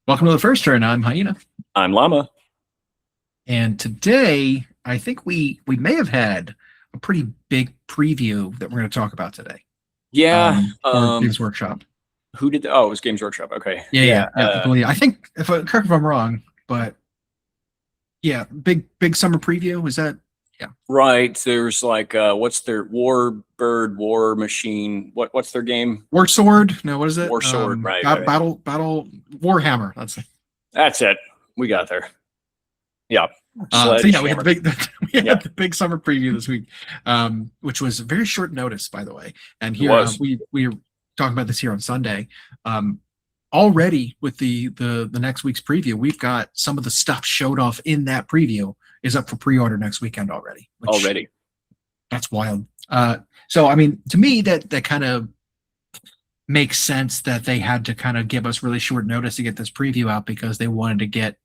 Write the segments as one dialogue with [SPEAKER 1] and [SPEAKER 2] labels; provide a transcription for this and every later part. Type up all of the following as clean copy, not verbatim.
[SPEAKER 1] Welcome to the first turn. I'm Hyena,
[SPEAKER 2] I'm Llama.
[SPEAKER 1] and today I think we may have had a pretty big preview that we're going to talk about today.
[SPEAKER 2] Yeah.
[SPEAKER 1] For Games Workshop.
[SPEAKER 2] Who did oh, it was Games Workshop. Okay.
[SPEAKER 1] Yeah. I believe. I think correct if I'm wrong, but yeah, big summer preview. Is that? Yeah.
[SPEAKER 2] Right. There's like what's their War Machine? What's their game?
[SPEAKER 1] War Sword? No, what is it?
[SPEAKER 2] War Sword, right.
[SPEAKER 1] Battle Warhammer.
[SPEAKER 2] That's it. We got there. Yeah.
[SPEAKER 1] So yeah, we had the big summer preview this week, which was very short notice, by the way. And here we were talking about this here on Sunday. Already with the next week's preview, we've got some of the stuff showed off in that preview is up for pre-order next weekend already. That's wild. So I mean, to me, that kind of makes sense that they had to kind of give us really short notice to get this preview out because they wanted to get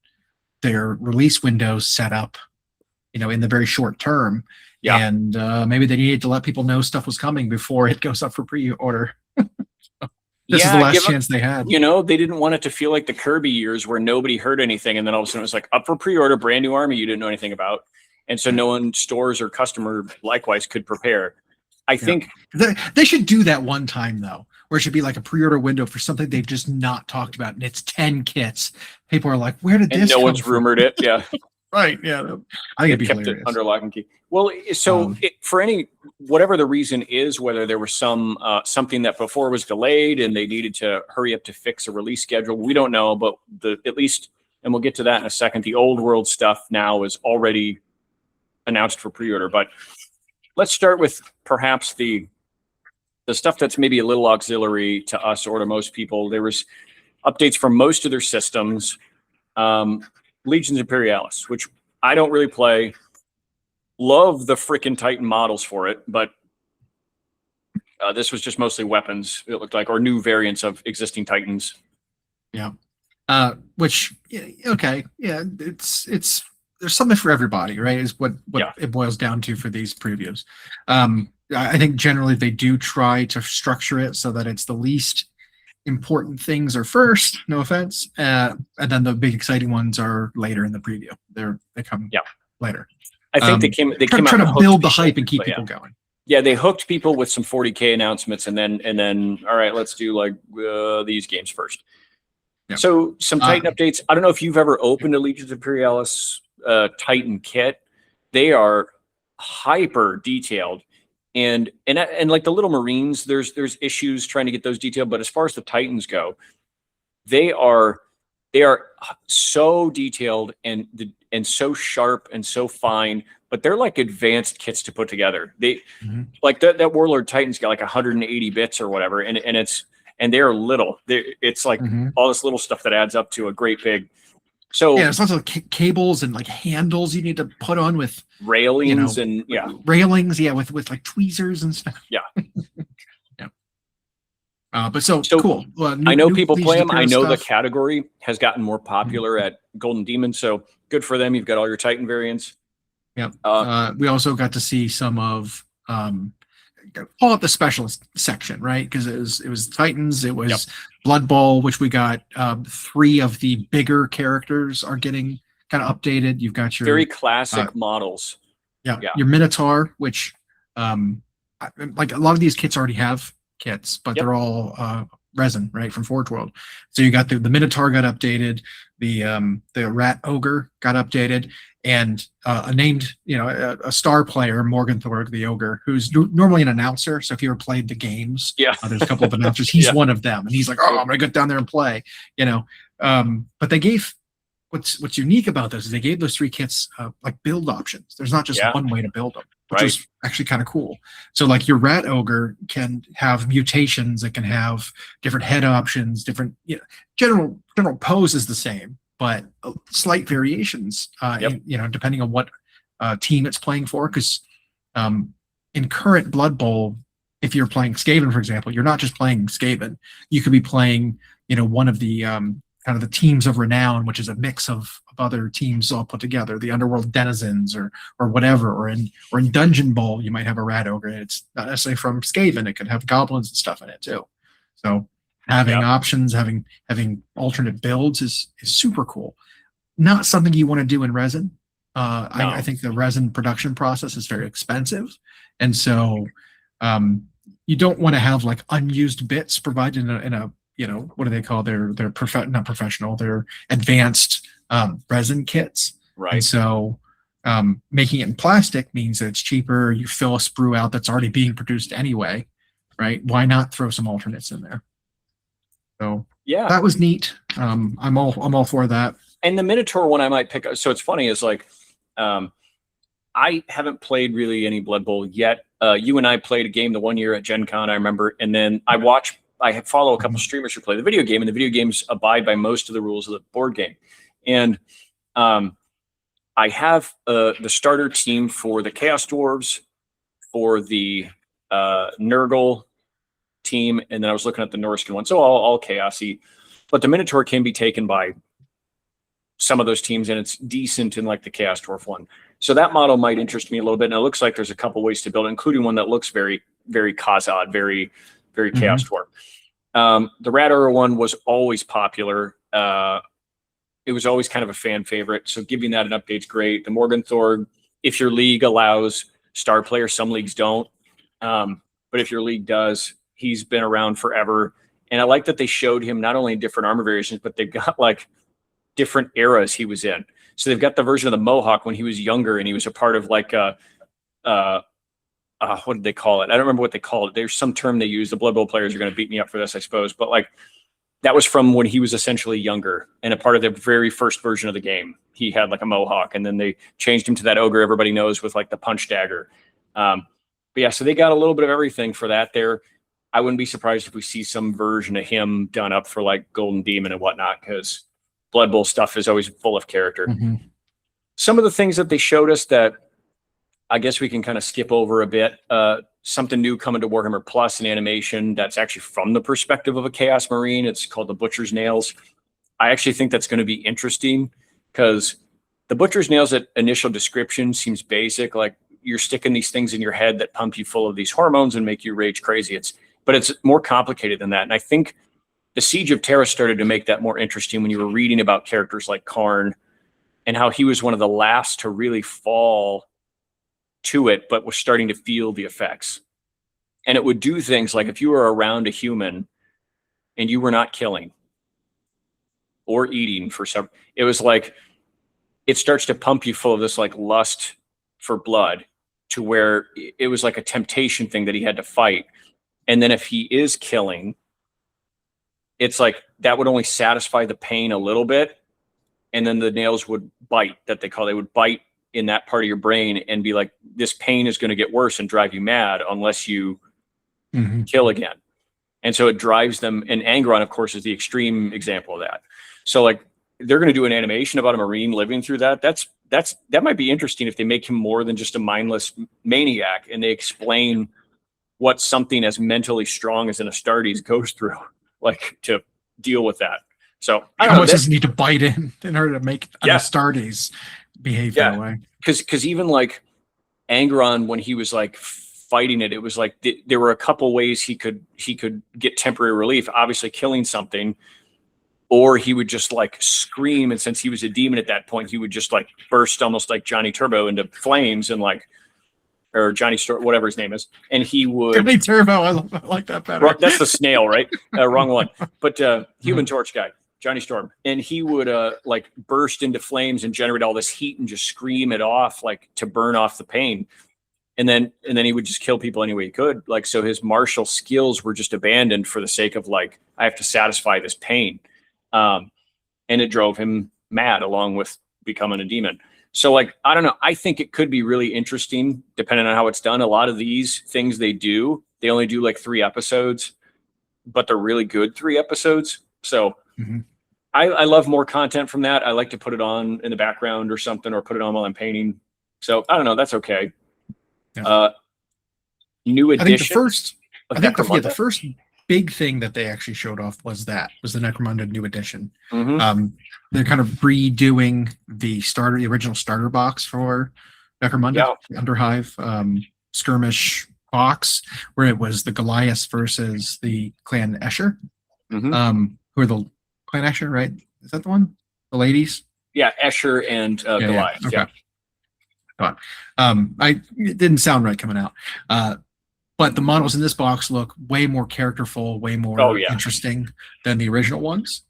[SPEAKER 1] their release windows set up, in the very short term.
[SPEAKER 2] Yeah.
[SPEAKER 1] And maybe they needed to let people know stuff was coming before it goes up for pre-order. This is the last chance they had.
[SPEAKER 2] They didn't want it to feel like the Kirby years where nobody heard anything, and then all of a sudden it was like up for pre-order, brand new army you didn't know anything about, and so no one, stores or customer likewise, could prepare. I think
[SPEAKER 1] they should do that one time though, where it should be like a pre-order window for something they've just not talked about, and it's 10 kits. People are like, "Where did this?"
[SPEAKER 2] And no one's rumored it. Yeah,
[SPEAKER 1] right. Yeah, I think it'd be
[SPEAKER 2] kept
[SPEAKER 1] hilarious.
[SPEAKER 2] It under lock and key. Well, so for whatever the reason is, whether there was something that before was delayed and they needed to hurry up to fix a release schedule, we don't know. But at least, and we'll get to that in a second, the old world stuff now is already announced for pre-order. But let's start with perhaps the stuff that's maybe a little auxiliary to us or to most people. There was updates from most of their systems. Legions Imperialis, which I don't really play. Love the freaking Titan models for it, but this was just mostly weapons, it looked like, or new variants of existing Titans.
[SPEAKER 1] Yeah. Which, okay. Yeah, it's there's something for everybody, right? Is what it boils down to for these previews. I think generally they do try to structure it so that it's the least important things are first, no offense, and then the big exciting ones are later in the preview. They come later.
[SPEAKER 2] I think they came out
[SPEAKER 1] trying to build the hype and keep people going.
[SPEAKER 2] Yeah, they hooked people with some 40K announcements, and then all right, let's do like these games first. Yeah. So some Titan updates. I don't know if you've ever opened a Legions Imperialis Titan kit. They are hyper detailed, and like the little Marines, there's issues trying to get those detailed. But as far as the Titans go, they are so detailed and so sharp and so fine, but they're like advanced kits to put together. They like that Warlord Titan's got like 180 bits or whatever, and they're little. It's like all this little stuff that adds up to a great big. So
[SPEAKER 1] yeah, it's lots of cables and like handles you need to put on with
[SPEAKER 2] railings
[SPEAKER 1] railings, with like tweezers and stuff.
[SPEAKER 2] Yeah.
[SPEAKER 1] But so cool.
[SPEAKER 2] I know people play them. I know the category has gotten more popular at Golden Demon, so good for them. You've got all your Titan variants.
[SPEAKER 1] Yeah. We also got to see some of call it the specialist section, right? Because it was Titans, it was Blood Bowl, which we got 3 of the bigger characters are getting kind of updated. You've got your
[SPEAKER 2] very classic models.
[SPEAKER 1] Yeah. Your Minotaur, which like a lot of these kits already have kits, but they're all resin, right, from Forge World. So you got the Minotaur got updated, the Rat Ogre got updated, and a star player, Morgenthorg the Ogre, who's normally an announcer. So if you ever played the games, there's a couple of announcers. He's one of them, and he's like, "Oh, I'm gonna get down there and play," But they gave what's unique about this is they gave those 3 kits like build options. There's not just one way to build them, which is actually kind of cool. So like your Rat Ogre can have mutations, it can have different head options, different general pose is the same, but slight variations depending on what team it's playing for. Because in current Blood Bowl, if you're playing Skaven, for example, you're not just playing Skaven. You could be playing one of the kind of the teams of renown, which is a mix of other teams all put together, the Underworld Denizens or whatever, or in Dungeon Bowl, you might have a Rat Ogre. It's not necessarily from Skaven. It could have goblins and stuff in it too. So having options, having alternate builds is super cool. Not something you want to do in resin. I think the resin production process is very expensive, and so you don't want to have like unused bits provided in a what do they call their not professional, their advanced resin kits.
[SPEAKER 2] Right.
[SPEAKER 1] And so making it in plastic means that it's cheaper. You fill a sprue out that's already being produced anyway, right? Why not throw some alternates in there? So
[SPEAKER 2] yeah,
[SPEAKER 1] that was neat. I'm all for that.
[SPEAKER 2] And the Minotaur one I might pick up. So it's funny is like, I haven't played really any Blood Bowl yet. You and I played a game the one year at Gen Con, I remember. And then I follow a couple streamers who play the video game, and the video games abide by most of the rules of the board game. And I have the starter team for the Chaos Dwarves, for the Nurgle team, and then I was looking at the Norscan one. So all chaosy. But the Minotaur can be taken by some of those teams, and it's decent in like the Chaos Dwarf one. So that model might interest me a little bit. And it looks like there's a couple ways to build it, including one that looks very, very Khazad, very, very Chaos Dwarf. The Radar one was always popular. It was always kind of a fan favorite. So giving that an update's great. The Morgenthor, if your league allows star players, some leagues don't. But if your league does, he's been around forever. And I like that they showed him not only in different armor variations, but they've got like different eras he was in. So they've got the version of the Mohawk when he was younger, and he was a part of like what did they call it? I don't remember what they called it. There's some term they use. The Blood Bowl players are going to beat me up for this, I suppose. But like that was from when he was essentially younger and a part of the very first version of the game. He had like a Mohawk, and then they changed him to that ogre everybody knows with like the punch dagger. But yeah, so they got a little bit of everything for that there. I wouldn't be surprised if we see some version of him done up for like Golden Demon and whatnot, because Blood Bowl stuff is always full of character. Some of the things that they showed us that I guess we can kind of skip over a bit. Something new coming to Warhammer Plus, an animation that's actually from the perspective of a Chaos Marine. It's called the Butcher's Nails. I actually think that's going to be interesting, because the Butcher's Nails at initial description seems basic. Like you're sticking these things in your head that pump you full of these hormones and make you rage crazy. But it's more complicated than that. And I think the Siege of Terra started to make that more interesting when you were reading about characters like Karn and how he was one of the last to really fall to it, but was starting to feel the effects. And it would do things like if you were around a human and you were not killing or eating for some, it was like it starts to pump you full of this like lust for blood, to where it was like a temptation thing that he had to fight. And then if he is killing, it's like that would only satisfy the pain a little bit. And then the nails would bite, they would bite in that part of your brain and be like, this pain is going to get worse and drive you mad unless you kill again. And so it drives them. And Angron, of course, is the extreme example of that. So like they're going to do an animation about a Marine living through that. That might be interesting if they make him more than just a mindless maniac, and they explain what something as mentally strong as an Astartes goes through, like to deal with that. So I don't know,
[SPEAKER 1] almost doesn't need to bite in order to make an Astartes behave that way.
[SPEAKER 2] Because even like Angron, when he was like fighting it, it was like there were a couple ways he could get temporary relief. Obviously, killing something, or he would just like scream. And since he was a demon at that point, he would just like burst almost like Johnny Turbo into flames and like, or Johnny Storm, whatever his name is, and he would.
[SPEAKER 1] Johnny Turbo, I like that better.
[SPEAKER 2] That's the snail, right? Wrong one. But Human Torch guy, Johnny Storm, and he would like burst into flames and generate all this heat and just scream it off, like to burn off the pain. And then he would just kill people any way he could. Like, so his martial skills were just abandoned for the sake of like, I have to satisfy this pain. And it drove him mad, along with becoming a demon. So like, I don't know. I think it could be really interesting depending on how it's done. A lot of these things they only do like 3 episodes, but they're really good 3 episodes. So I love more content from that. I like to put it on in the background or something, or put it on while I'm painting. So I don't know. That's okay.
[SPEAKER 1] Yeah.
[SPEAKER 2] New edition.
[SPEAKER 1] I think the first big thing that they actually showed off was the Necromunda new edition. They're kind of redoing the original starter box for Necromunda, Underhive skirmish box, where it was the Goliath versus the Clan Escher. who are the Clan Escher, right? Is that the one? The ladies?
[SPEAKER 2] Yeah, Escher and Goliath.
[SPEAKER 1] Okay. It didn't sound right coming out. But the models in this box look way more characterful, way more interesting than the original ones.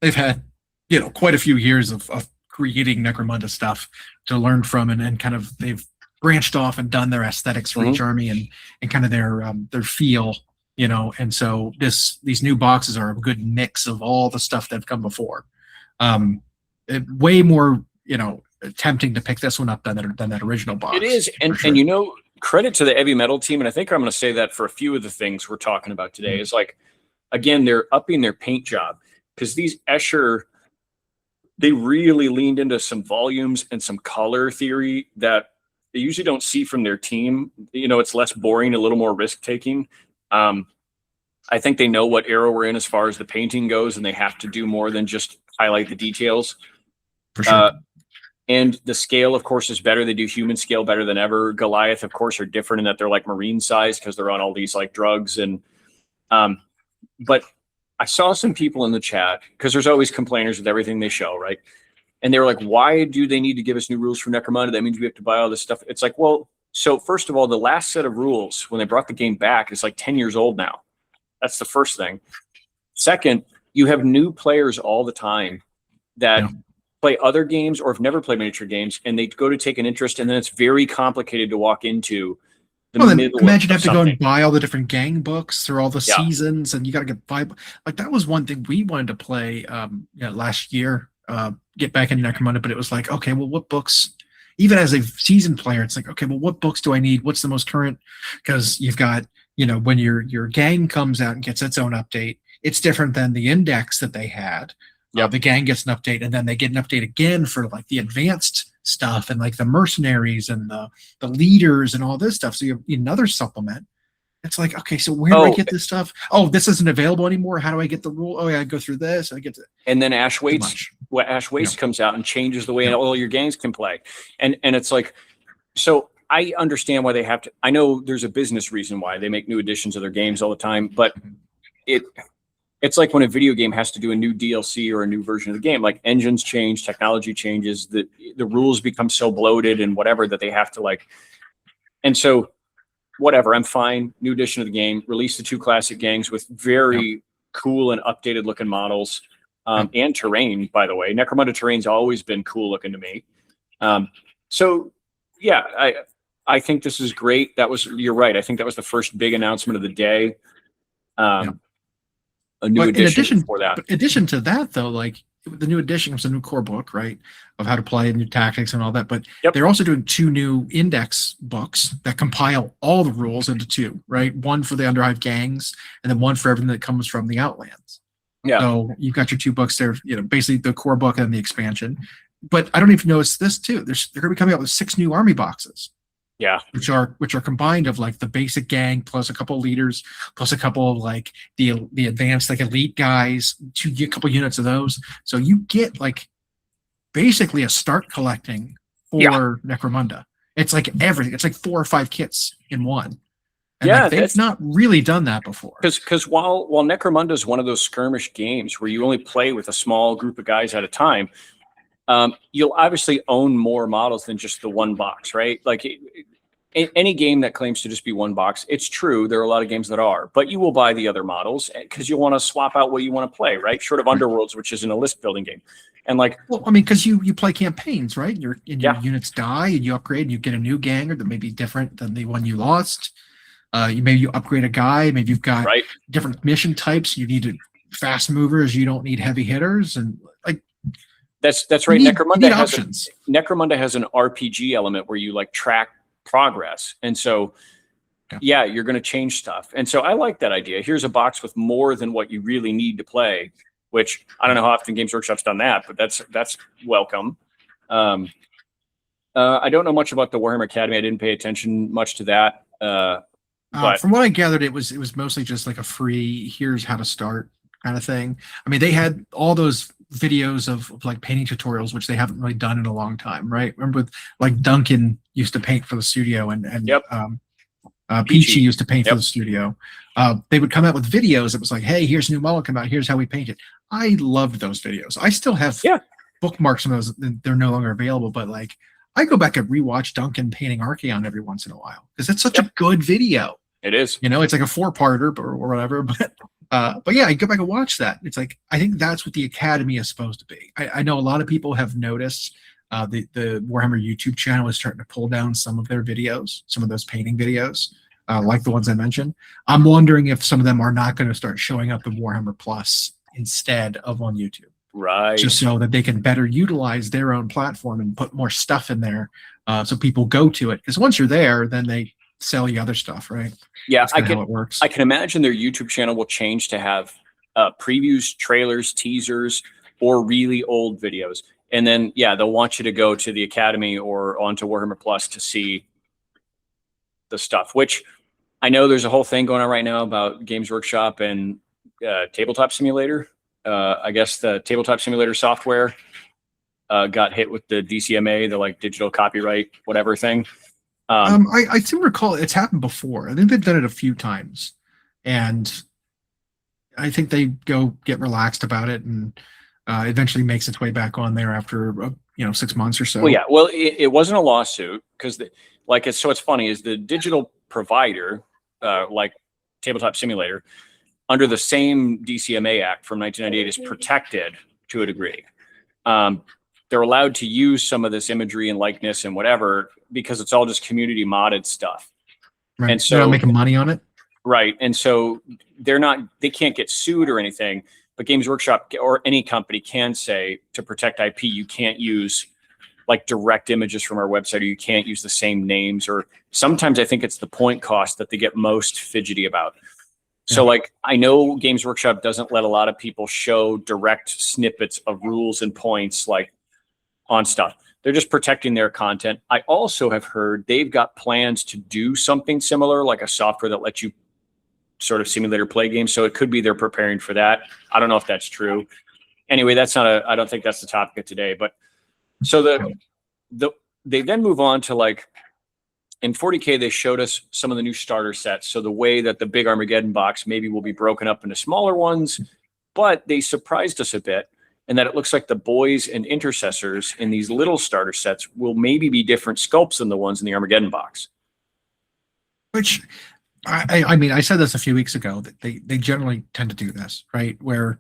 [SPEAKER 1] They've had, quite a few years of creating Necromunda stuff to learn from, and kind of they've branched off and done their aesthetics for each army and kind of their feel, and so these new boxes are a good mix of all the stuff that's come before. Way more, tempting to pick this one up than that original box.
[SPEAKER 2] It is, and credit to the heavy metal team, and I think I'm going to say that for a few of the things we're talking about today is like, again, they're upping their paint job, because these Escher, they really leaned into some volumes and some color theory that they usually don't see from their team. It's less boring, a little more risk taking. I think they know what era we're in as far as the painting goes, and they have to do more than just highlight the details.
[SPEAKER 1] For sure.
[SPEAKER 2] And the scale, of course, is better. They do human scale better than ever. Goliath, of course, are different in that they're like marine size because they're on all these like drugs. And but I saw some people in the chat, because there's always complainers with everything they show, right? And they were like, why do they need to give us new rules for Necromunda? That means we have to buy all this stuff. It's like, well, so first of all, the last set of rules when they brought the game back is like 10 years old now. That's the first thing. Second, you have new players all the time that play other games or have never played miniature games, and they go to take an interest, and then it's very complicated to walk into the middle.
[SPEAKER 1] Imagine you have to go and buy all the different gang books through all the seasons, and you got to get like that was one thing we wanted to play last year, get back into Necromunda, but it was like, okay, well, what books? Even as a seasoned player, it's like, okay, well, what books do I need? What's the most current? Because you've got, when your gang comes out and gets its own update, it's different than the index that they had. The gang gets an update, and then they get an update again for like the advanced stuff and like the mercenaries and the leaders and all this stuff. So you have another supplement. It's like, okay, so where do I get this stuff? Oh, this isn't available anymore. How do I get the rule? Oh yeah, I go through this. I get to.
[SPEAKER 2] And then Ash Waste comes out and changes the way all your gangs can play. And it's like, so I understand why they have to. I know there's a business reason why they make new editions of their games all the time, but it's like when a video game has to do a new DLC or a new version of the game, like engines change, technology changes, the rules become so bloated and whatever that they have to like. And so whatever, I'm fine. New edition of the game, release the 2 classic gangs with very cool and updated looking models, and terrain, by the way. Necromunda terrain's always been cool looking to me. So yeah, I think this is great. You're right. I think that was the first big announcement of the day. A new edition for that.
[SPEAKER 1] In addition to that, though, like the new edition was a new core book, right, of how to play, new tactics and all that. But they're also doing 2 new index books that compile all the rules into 2, right? One for the Underhive gangs, and then one for everything that comes from the Outlands. Yeah. So you've got your 2 books there, basically the core book and the expansion. But I don't even notice this too. They're going to be coming out with 6 new army boxes.
[SPEAKER 2] Yeah,
[SPEAKER 1] which are combined of like the basic gang plus a couple of leaders plus a couple of like the advanced like elite guys, a couple units of those. So you get like basically a start collecting for Necromunda. It's like everything. It's like 4 or 5 kits in one. And they've not really done that before.
[SPEAKER 2] Because while Necromunda is one of those skirmish games where you only play with a small group of guys at a time, you'll obviously own more models than just the one box, right? Like any game that claims to just be one box, it's true. There are a lot of games that are, but you will buy the other models because you want to swap out what you want to play, right? Short of Underworlds, which isn't a list building game. And like,
[SPEAKER 1] well, I mean, because you play campaigns, right? Your units die and you upgrade and you get a new gang that may be different than the one you lost. You upgrade a guy. Maybe you've got different mission types. You need fast movers. You don't need heavy hitters, and like.
[SPEAKER 2] That's right. Necromunda has an RPG element where you like track progress. And so, you're going to change stuff. And so I like that idea. Here's a box with more than what you really need to play, which I don't know how often Games Workshop's done that, but that's welcome. I don't know much about the Warhammer Academy. I didn't pay attention much to that. But
[SPEAKER 1] from what I gathered, it was mostly just like a free, here's how to start kind of thing. I mean, they had all those videos of like painting tutorials, which they haven't really done in a long time, right? Remember with like Duncan used to paint for the studio and Peachy used to paint for
[SPEAKER 2] Yep.
[SPEAKER 1] the studio. They would come out with videos. It was like, hey, here's a new model come out. Here's how we paint it. I loved those videos. I still have bookmarks from those. They're no longer available, but like I go back and rewatch Duncan painting Archeon every once in a while because it's such a good video.
[SPEAKER 2] It is.
[SPEAKER 1] You know, it's like a 4-parter or whatever. But yeah, I go back and watch that. It's like I think that's what the Academy is supposed to be. I know a lot of people have noticed the Warhammer YouTube channel is starting to pull down some of their videos, some of those painting videos, like the ones I mentioned. I'm wondering if some of them are not going to start showing up in Warhammer Plus instead of on YouTube.
[SPEAKER 2] Right.
[SPEAKER 1] Just so that they can better utilize their own platform and put more stuff in there so people go to it. Because once you're there, then they sell you other stuff, right?
[SPEAKER 2] Yeah,
[SPEAKER 1] how it works.
[SPEAKER 2] I can imagine their YouTube channel will change to have previews, trailers, teasers, or really old videos. And then, yeah, they'll want you to go to the Academy or onto Warhammer Plus to see the stuff, which I know there's a whole thing going on right now about Games Workshop and Tabletop Simulator. I guess the Tabletop Simulator software got hit with the DCMA, the like digital copyright, whatever thing.
[SPEAKER 1] I seem to recall it's happened before. I think they've done it a few times, and I think they go get relaxed about it, and eventually makes its way back on there after 6 months or so.
[SPEAKER 2] Well, yeah. Well, it wasn't a lawsuit because so it's funny is the digital provider like Tabletop Simulator under the same DCMA Act from 1998 is protected to a degree. They're allowed to use some of this imagery and likeness and whatever because it's all just community modded stuff.
[SPEAKER 1] Right.
[SPEAKER 2] And so
[SPEAKER 1] they're not making money on it.
[SPEAKER 2] Right. And so they can't get sued or anything, but Games Workshop or any company can say to protect IP, you can't use like direct images from our website, or you can't use the same names, or sometimes I think it's the point cost that they get most fidgety about. So like, I know Games Workshop doesn't let a lot of people show direct snippets of rules and points like on stuff. They're just protecting their content. I also have heard they've got plans to do something similar, like a software that lets you sort of simulator play games. So it could be they're preparing for that. I don't know if that's true. Anyway, I don't think that's the topic of today, but so they then move on to like, in 40K, they showed us some of the new starter sets. So the way that the big Armageddon box maybe will be broken up into smaller ones, but they surprised us a bit in that it looks like the boys and intercessors in these little starter sets will maybe be different sculpts than the ones in the Armageddon box.
[SPEAKER 1] Which, I mean, I said this a few weeks ago that they generally tend to do this, right? Where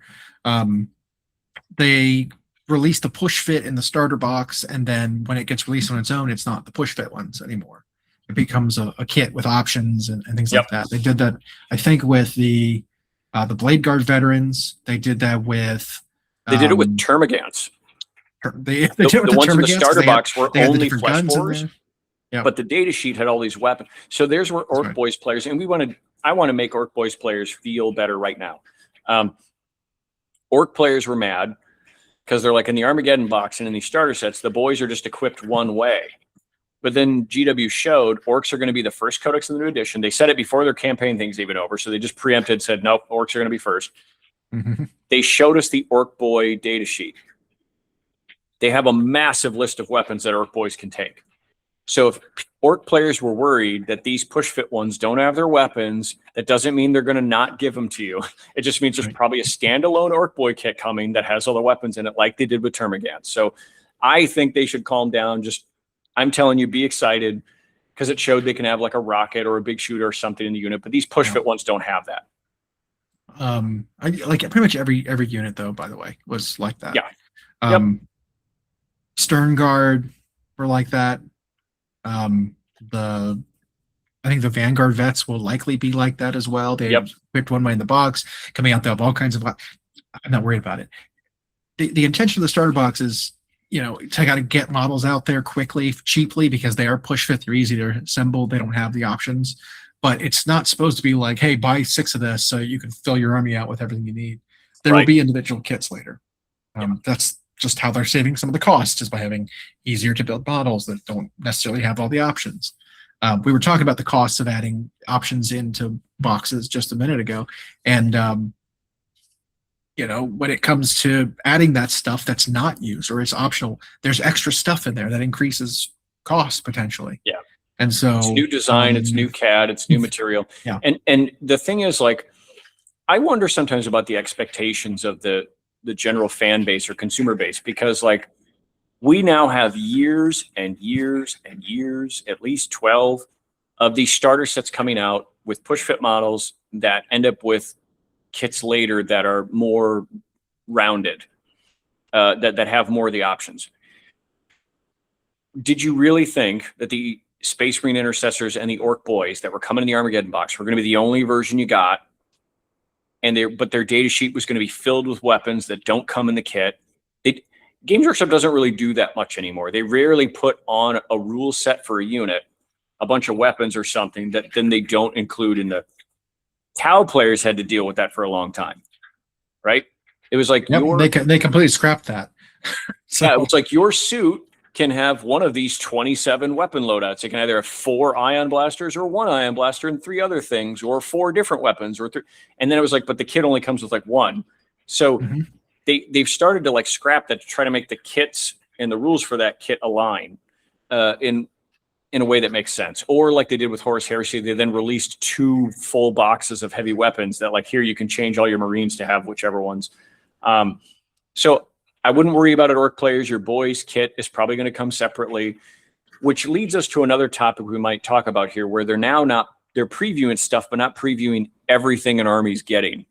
[SPEAKER 1] they release the push fit in the starter box, and then when it gets released on its own, it's not the push fit ones anymore. It becomes a kit with options and things like that. They did that, I think, with the Blade Guard veterans. They did that with.
[SPEAKER 2] They did it with Termagants.
[SPEAKER 1] The
[SPEAKER 2] ones in the starter box were only flesh force,
[SPEAKER 1] yeah.
[SPEAKER 2] But the data sheet had all these weapons. So there's where Orc Boys players, and I want to make Orc Boys players feel better right now. Orc players were mad because they're like in the Armageddon box and in these starter sets, the boys are just equipped one way. But then GW showed orcs are going to be the first codex in the new edition. They said it before their campaign thing's even over. So they just preempted, said, nope, orcs are going to be first. Mm-hmm. They showed us the Orc Boy data sheet. They have a massive list of weapons that Orc Boys can take. So if Orc players were worried that these push fit ones don't have their weapons, that doesn't mean they're going to not give them to you. It just means there's probably a standalone Orc Boy kit coming that has all the weapons in it like they did with Termagant. So I think they should calm down. I'm telling you, be excited because it showed they can have like a rocket or a big shooter or something in the unit, but these push fit ones don't have that.
[SPEAKER 1] I like pretty much every unit though, by the way, was like that.
[SPEAKER 2] Yeah.
[SPEAKER 1] Stern Guard were like that. I think the Vanguard vets will likely be like that as well. They picked one way in the box, coming out. They have all kinds of. I'm not worried about it. The intention of the starter box is, to kind of get models out there quickly, cheaply, because they are push fit. They're easy to assemble. They don't have the options, but it's not supposed to be like, hey, buy 6 of this so you can fill your army out with everything you need. There will be individual kits later. That's just how they're saving some of the costs, is by having easier to build models that don't necessarily have all the options. We were talking about the costs of adding options into boxes just a minute ago, and when it comes to adding that stuff that's not used or it's optional, there's extra stuff in there that increases cost potentially.
[SPEAKER 2] Yeah.
[SPEAKER 1] And so
[SPEAKER 2] It's new design, it's new CAD, it's new material.
[SPEAKER 1] Yeah.
[SPEAKER 2] And the thing is, like, I wonder sometimes about the expectations of the general fan base or consumer base, because like we now have years and years and years, at least 12 of these starter sets coming out with push fit models that end up with kits later that are more rounded, that have more of the options. Did you really think that the Space Marine Intercessors and the Orc Boys that were coming in the Armageddon box were going to be the only version you got? But their data sheet was going to be filled with weapons that don't come in the kit. Games Workshop doesn't really do that much anymore. They rarely put on a rule set for a unit, a bunch of weapons or something that then they don't include in the. Tau players had to deal with that for a long time, right? It was like
[SPEAKER 1] they completely scrapped that.
[SPEAKER 2] So. Yeah, it was like your suit can have one of these 27 weapon loadouts. It can either have 4 ion blasters or 1 ion blaster and 3 other things, or 4 different weapons, or 3. And then it was like, but the kit only comes with like 1. So they've started to like scrap that to try to make the kits and the rules for that kit align in a way that makes sense. Or like they did with Horus Heresy, they then released 2 full boxes of heavy weapons that like, here you can change all your Marines to have whichever ones. So I wouldn't worry about it, Orc players. Your boys' kit is probably going to come separately, which leads us to another topic we might talk about here, where they're previewing stuff, but not previewing everything an army's getting.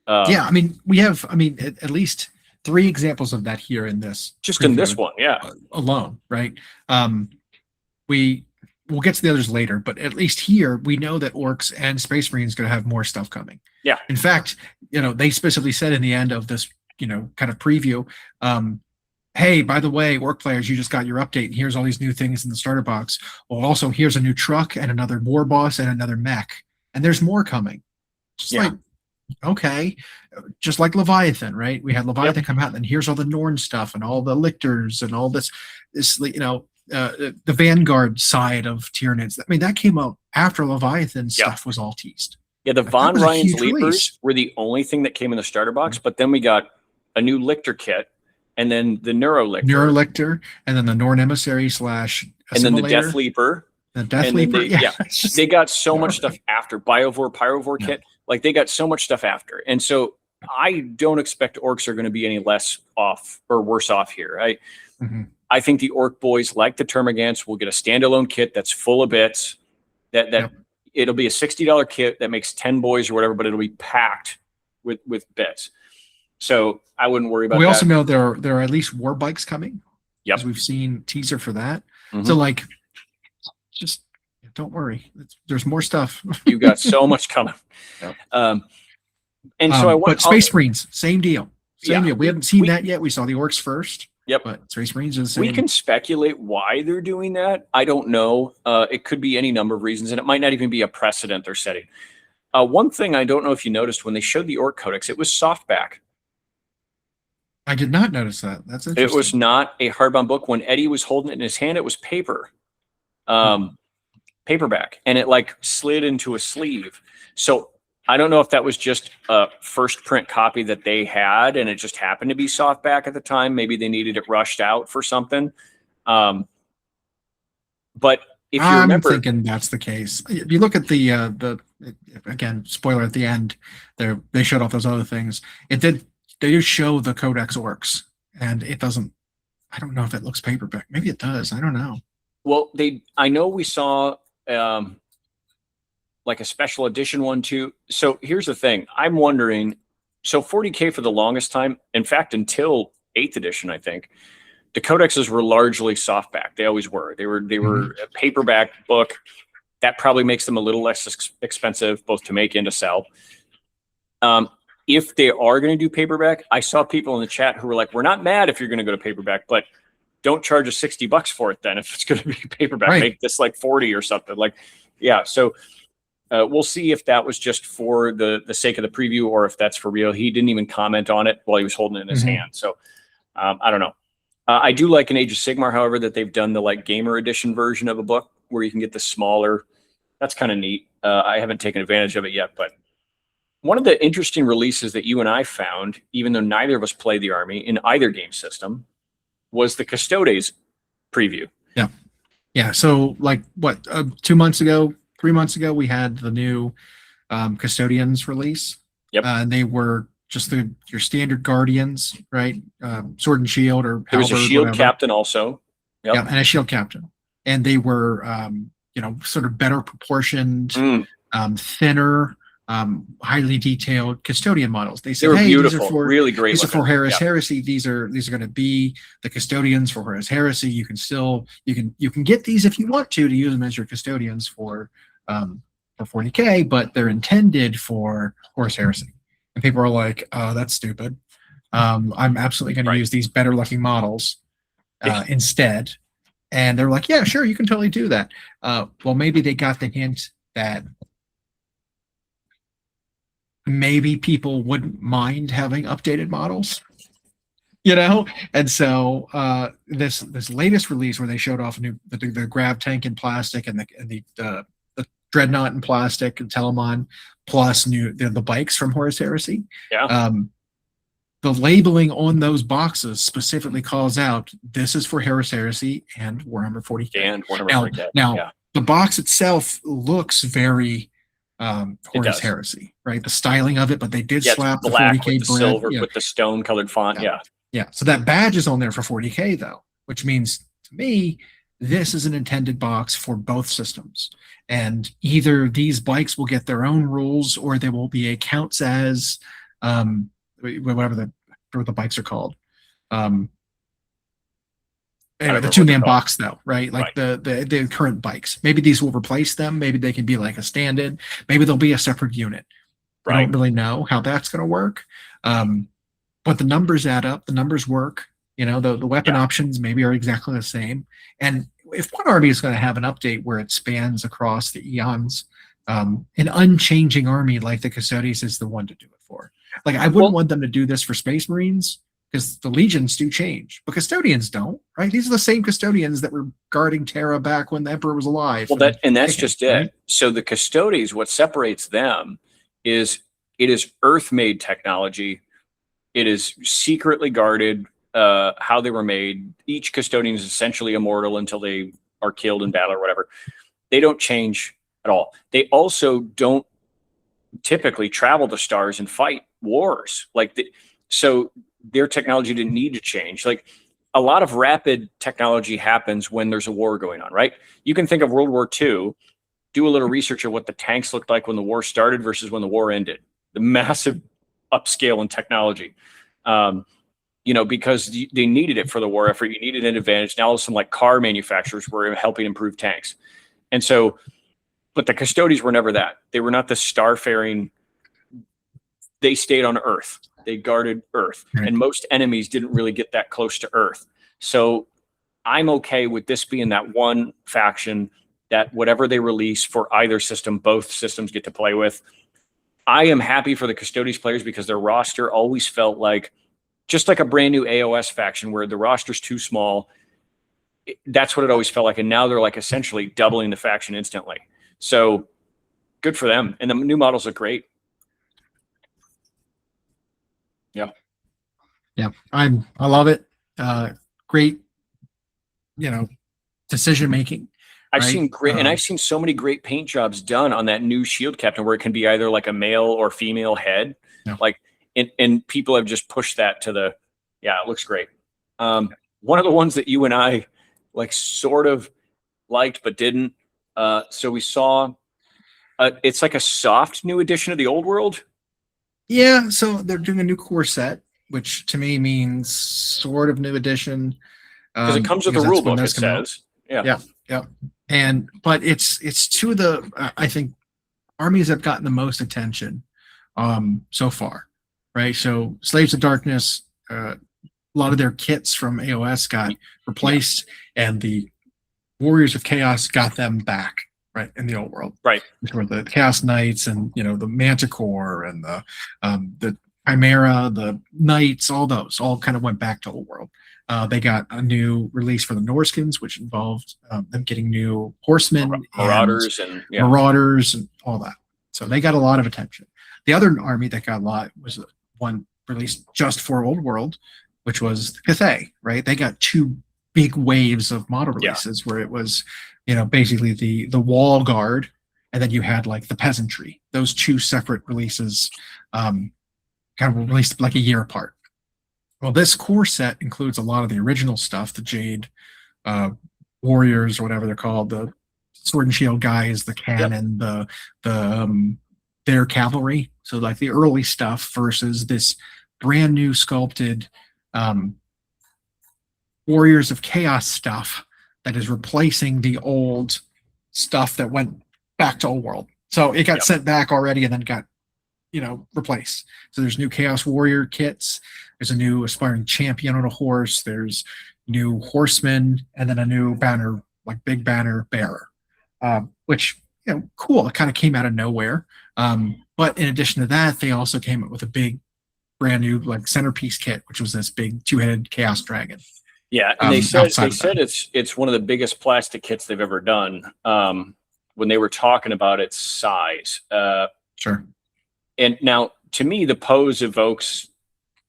[SPEAKER 1] Yeah, I mean, we have, at least 3 examples of that here in this.
[SPEAKER 2] Just in this one, yeah.
[SPEAKER 1] Alone, right? We'll get to the others later, but at least here we know that Orcs and Space Marines going to have more stuff coming.
[SPEAKER 2] Yeah.
[SPEAKER 1] In fact, they specifically said in the end of this, kind of preview, hey, by the way, Orc players, you just got your update, and here's all these new things in the starter box. Well, also here's a new truck and another war boss and another mech, and there's more coming. Like, okay, just like Leviathan, right? We had Leviathan come out, and here's all the Norn stuff and all the lictors and all this, the Vanguard side of Tyranids. I mean, that came out after Leviathan stuff was all teased.
[SPEAKER 2] Yeah, the Von Ryan's Leapers were the only thing that came in the starter box, but then we got a new Lictor kit, and then the Neurolictor,
[SPEAKER 1] and then the Norn Emissary /
[SPEAKER 2] and then the Death Leaper.
[SPEAKER 1] The Death Leaper,
[SPEAKER 2] they got so much stuff after Pyrovore kit. Like they got so much stuff after, and so I don't expect Orcs are going to be any less off or worse off here. I think the Orc boys, like the Termagants, will get a standalone kit that's full of bits. It'll be a $60 kit that makes 10 boys or whatever, but it'll be packed with bits. So I wouldn't worry about that.
[SPEAKER 1] We also know there are at least war bikes coming.
[SPEAKER 2] Yep.
[SPEAKER 1] We've seen teaser for that. So like, just don't worry. There's more stuff.
[SPEAKER 2] You got so much coming. And so I want
[SPEAKER 1] Space Marines, same deal. Same deal. We haven't seen that yet. We saw the Orcs first.
[SPEAKER 2] Yep.
[SPEAKER 1] But Space Marines is the same.
[SPEAKER 2] We can speculate why they're doing that. I don't know. It could be any number of reasons, and it might not even be a precedent they're setting. One thing I don't know if you noticed when they showed the Orc Codex, it was softback.
[SPEAKER 1] I did not notice that. That's interesting.
[SPEAKER 2] It was not a hardbound book. When Eddie was holding it in his hand, it was paper. Paperback, and it like slid into a sleeve. So I don't know if that was just a first print copy that they had and it just happened to be softback at the time. Maybe they needed it rushed out for something. But if you remember,
[SPEAKER 1] I'm thinking that's the case. If you look at the again, spoiler at the end, they showed off those other things. They do show the Codex Orcs, and it doesn't. I don't know if it looks paperback. Maybe it does. I don't know.
[SPEAKER 2] Well, I know we saw like a special edition one too. So here's the thing. I'm wondering, so 40K for the longest time, in fact, until 8th edition, I think, the codexes were largely softback. They always were. They were a paperback book. That probably makes them a little less expensive, both to make and to sell. If they are going to do paperback, I saw people in the chat who were like, we're not mad if you're going to go to paperback, but don't charge us $60 for it then if it's going to be paperback. Right. Make this like 40 or something. Like, yeah. So we'll see if that was just for the sake of the preview or if that's for real. He didn't even comment on it while he was holding it in his hand. So I don't know. I do like in Age of Sigmar, however, that they've done the like gamer edition version of a book where you can get the smaller. That's kind of neat. I haven't taken advantage of it yet, but one of the interesting releases that you and I found, even though neither of us played the army in either game system, was the Custodes preview.
[SPEAKER 1] Yeah. Yeah. So like what, 2 months ago, 3 months ago, we had the new custodians release.
[SPEAKER 2] Yep.
[SPEAKER 1] They were just your standard guardians, right? Sword and shield or
[SPEAKER 2] There was a
[SPEAKER 1] halberd,
[SPEAKER 2] shield
[SPEAKER 1] whatever.
[SPEAKER 2] captain also. Yep.
[SPEAKER 1] Yeah, and a shield captain, and they were sort of better proportioned, thinner, highly detailed custodian models. They
[SPEAKER 2] They
[SPEAKER 1] said,
[SPEAKER 2] were
[SPEAKER 1] "Hey,
[SPEAKER 2] beautiful,
[SPEAKER 1] these are for
[SPEAKER 2] really great.
[SPEAKER 1] these are
[SPEAKER 2] looking.
[SPEAKER 1] for Horus
[SPEAKER 2] Yeah.
[SPEAKER 1] Heresy. These are going to be the custodians for Horus Heresy. You can still you can get these if you want to use them as your custodians for 40K, but they're intended for Horus Heresy." And people are like, "Oh, that's stupid. I'm absolutely going to use these better looking models instead." And they're like, "Yeah, sure, you can totally do that." Well, maybe they got the hint that maybe people wouldn't mind having updated models, And so this latest release where they showed off the grav tank in plastic and the dreadnought in plastic and Telemon plus the bikes from Horus Heresy.
[SPEAKER 2] Yeah.
[SPEAKER 1] The labeling on those boxes specifically calls out this is for Horus Heresy and Warhammer 40K.
[SPEAKER 2] And Warhammer 40K.
[SPEAKER 1] Now the box itself looks very Horus Heresy, right? The styling of it, but they did slap the 40K
[SPEAKER 2] with the silver with the stone colored font.
[SPEAKER 1] Yeah. So that badge is on there for 40K though, which means to me, this is an intended box for both systems. And either these bikes will get their own rules or there will be a counts as whatever the bikes are called. Anyway, the 2-man box though, right? Like the current bikes. Maybe these will replace them. Maybe they can be like a stand-in. Maybe they'll be a separate unit. I don't really know how that's going to work. But the numbers add up. The numbers work. The weapon options maybe are exactly the same. And if one army is going to have an update where it spans across the eons, an unchanging army like the Custodes is the one to do it for. Like I wouldn't want them to do this for Space Marines because the legions do change, but custodians don't, right? These are the same custodians that were guarding Terra back when the Emperor was alive.
[SPEAKER 2] Well, that's just it. Right? So the Custodes, what separates them is it is Earth-made technology. It is secretly guarded. How they were made. Each custodian is essentially immortal until they are killed in battle or whatever. They don't change at all. They also don't typically travel to stars and fight wars. So their technology didn't need to change. Like a lot of rapid technology happens when there's a war going on, right? You can think of World War II, do a little research of what the tanks looked like when the war started versus when the war ended. The massive upscale in technology. Because they needed it for the war effort. You needed an advantage. Now all of a sudden, like car manufacturers were helping improve tanks. And so, but the Custodes were never that. They were not the starfaring. They stayed on Earth. They guarded Earth. Right. And most enemies didn't really get that close to Earth. So I'm okay with this being that one faction that whatever they release for either system, both systems get to play with. I am happy for the Custodes players because their roster always felt like just like a brand new AOS faction where the roster's too small. That's what it always felt like. And now they're like essentially doubling the faction instantly. So good for them. And the new models are great. Yeah.
[SPEAKER 1] Yeah. I love it. Great, decision-making.
[SPEAKER 2] I've seen great, and I've seen so many great paint jobs done on that new shield captain where it can be either like a male or female head. Yeah. And people have just pushed that to it looks great. One of the ones that you and I sort of liked, but didn't. So we saw, it's like a soft new edition of the old world.
[SPEAKER 1] Yeah. So they're doing a new core set, which to me means sort of new edition.
[SPEAKER 2] Because it comes with the rule book, it says.
[SPEAKER 1] Yeah. But it's two of the, I think, armies that have gotten the most attention so far. Right. So Slaves of Darkness, a lot of their kits from AOS got replaced, and the Warriors of Chaos got them back, right, in the old world.
[SPEAKER 2] Right.
[SPEAKER 1] Which were the Chaos Knights and, the Manticore and the Chimera, the Knights, all those all kind of went back to old world. They got a new release for the Norskins, which involved them getting new horsemen,
[SPEAKER 2] Marauders
[SPEAKER 1] Marauders and all that. So they got a lot of attention. The other army that got a lot was one released just for old world, which was the Cathay, right? They got two big waves of model releases where it was, basically the wall guard, and then you had like the peasantry. Those two separate releases, kind of released like a year apart. Well, this core set includes a lot of the original stuff, the Jade warriors or whatever they're called, the sword and shield guys, the cannon, their cavalry. So like the early stuff versus this brand new sculpted Warriors of Chaos stuff that is replacing the old stuff that went back to old world. So it got sent back already and then got, replaced. So there's new Chaos Warrior kits. There's a new Aspiring Champion on a horse. There's new Horseman, and then a new banner, like big banner bearer, which, cool. It kind of came out of nowhere. But in addition to that, they also came up with a big, brand new like centerpiece kit, which was this big two-headed Chaos Dragon.
[SPEAKER 2] Yeah, and they said it's one of the biggest plastic kits they've ever done. When they were talking about its size,
[SPEAKER 1] sure.
[SPEAKER 2] And now, to me, the pose evokes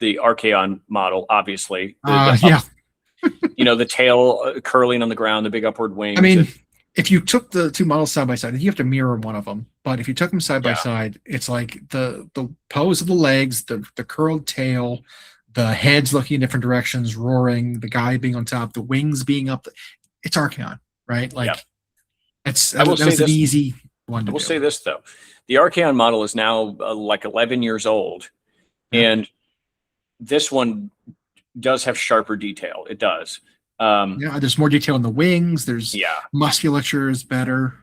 [SPEAKER 2] the Archaon model. Obviously, the tail curling on the ground, the big upward wings.
[SPEAKER 1] I mean, if you took the two models side by side, you have to mirror one of them. But if you took them side by side, it's like the pose of the legs, the curled tail, the heads looking in different directions, roaring, the guy being on top, the wings being up. It's Archaon, right? Like, that was an easy one to do.
[SPEAKER 2] I will say this, though. The Archaon model is now like 11 years old. And this one does have sharper detail. It does.
[SPEAKER 1] There's more detail in the wings. There's musculature is better.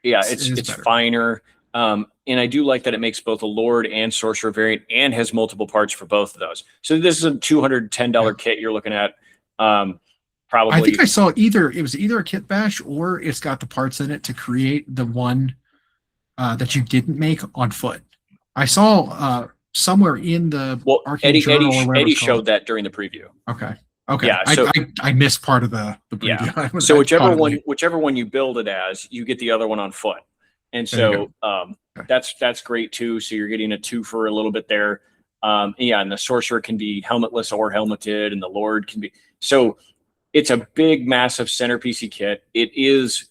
[SPEAKER 2] Yeah, it's finer. And I do like that it makes both a Lord and Sorcerer variant and has multiple parts for both of those. So this is a $210 kit you're looking at. Probably.
[SPEAKER 1] I think I saw it was either a kit bash or it's got the parts in it to create the one that you didn't make on foot. I saw somewhere in the
[SPEAKER 2] Eddie showed that during the preview.
[SPEAKER 1] Okay.
[SPEAKER 2] Yeah, so
[SPEAKER 1] I missed part of the preview.
[SPEAKER 2] Yeah. So whichever one you build it as, you get the other one on foot. And so that's great too. So you're getting a 2 for a little bit there. And the Sorcerer can be helmetless or helmeted, and the Lord can be. So it's a big, massive centerpiecey kit. It is,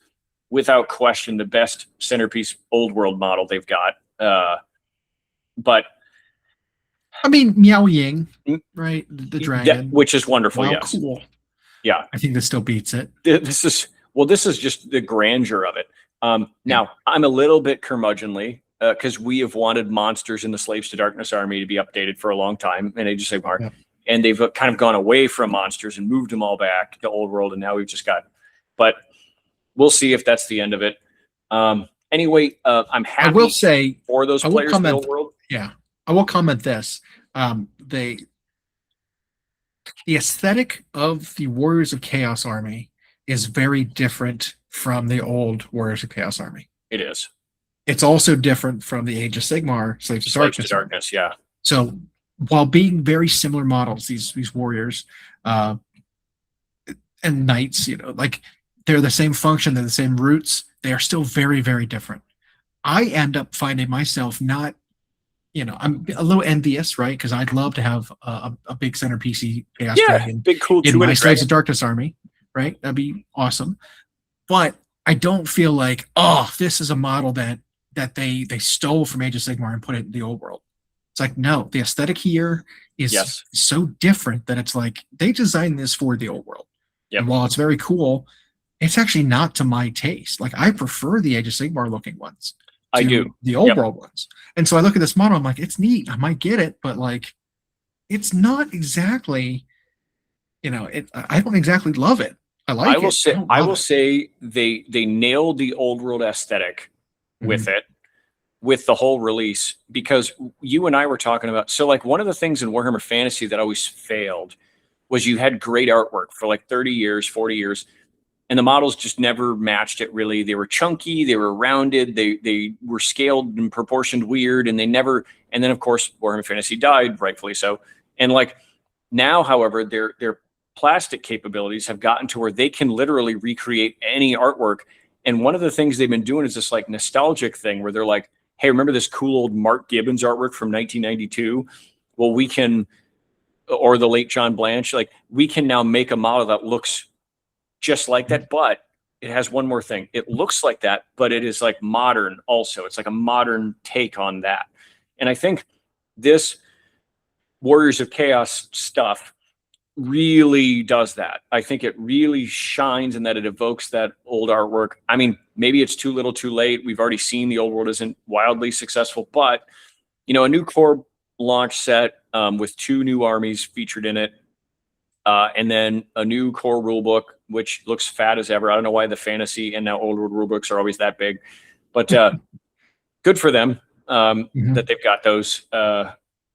[SPEAKER 2] without question, the best centerpiece old world model they've got. But
[SPEAKER 1] I mean, Miao Ying, right? The dragon,
[SPEAKER 2] which is wonderful.
[SPEAKER 1] Wow,
[SPEAKER 2] yes,
[SPEAKER 1] cool.
[SPEAKER 2] Yeah,
[SPEAKER 1] I think this still beats it.
[SPEAKER 2] This is just the grandeur of it. Now I'm a little bit curmudgeonly because we have wanted monsters in the Slaves to Darkness army to be updated for a long time, and they just say, Mark. Yeah. And they've kind of gone away from monsters and moved them all back to old world, and now we've just got. But we'll see if that's the end of it. Anyway, I'm happy.
[SPEAKER 1] I will say
[SPEAKER 2] for those players in the old world.
[SPEAKER 1] Yeah, I will comment this. The aesthetic of the Warriors of Chaos army is very different from the old Warriors of Chaos army.
[SPEAKER 2] It is.
[SPEAKER 1] It's also different from the Age of Sigmar Slaves to
[SPEAKER 2] Darkness. Yeah.
[SPEAKER 1] So while being very similar models, these warriors and knights, like they're the same function, they're the same roots, they are still very, very different. I end up finding myself not, I'm a little envious, right? Because I'd love to have a big centerpiece Chaos Dragon
[SPEAKER 2] big cool
[SPEAKER 1] in my Slaves of Darkness army, right? That'd be awesome. But I don't feel like, this is a model that they stole from Age of Sigmar and put it in the old world. It's like, no, the aesthetic here is so different that it's like they designed this for the old world. Yep. And while it's very cool, it's actually not to my taste. Like, I prefer the Age of Sigmar looking ones.
[SPEAKER 2] I do.
[SPEAKER 1] The old world ones. And so I look at this model, I'm like, it's neat. I might get it, but like, it's not exactly, I don't exactly love it. I like it.
[SPEAKER 2] I will say they nailed the old world aesthetic with it. With the whole release, because you and I were talking about, so like one of the things in Warhammer Fantasy that always failed was you had great artwork for like 30 years, 40 years, and the models just never matched it really. They were chunky, they were rounded, they were scaled and proportioned weird, and then of course Warhammer Fantasy died, rightfully so. And like now, however, their plastic capabilities have gotten to where they can literally recreate any artwork. And one of the things they've been doing is this like nostalgic thing where they're like, hey, remember this cool old Mark Gibbons artwork from 1992? Well, or the late John Blanche, like we can now make a model that looks just like that, but it has one more thing. It looks like that, but it is like modern also. It's like a modern take on that. And I think this Warriors of Chaos stuff really does that. I think it really shines in that it evokes that old artwork. I mean, maybe it's too little too late. We've already seen the old world isn't wildly successful, but you know, a new core launch set with 2 new armies featured in it. And then a new core rulebook, which looks fat as ever. I don't know why the fantasy and now old world rulebooks are always that big, but good for them that they've got those.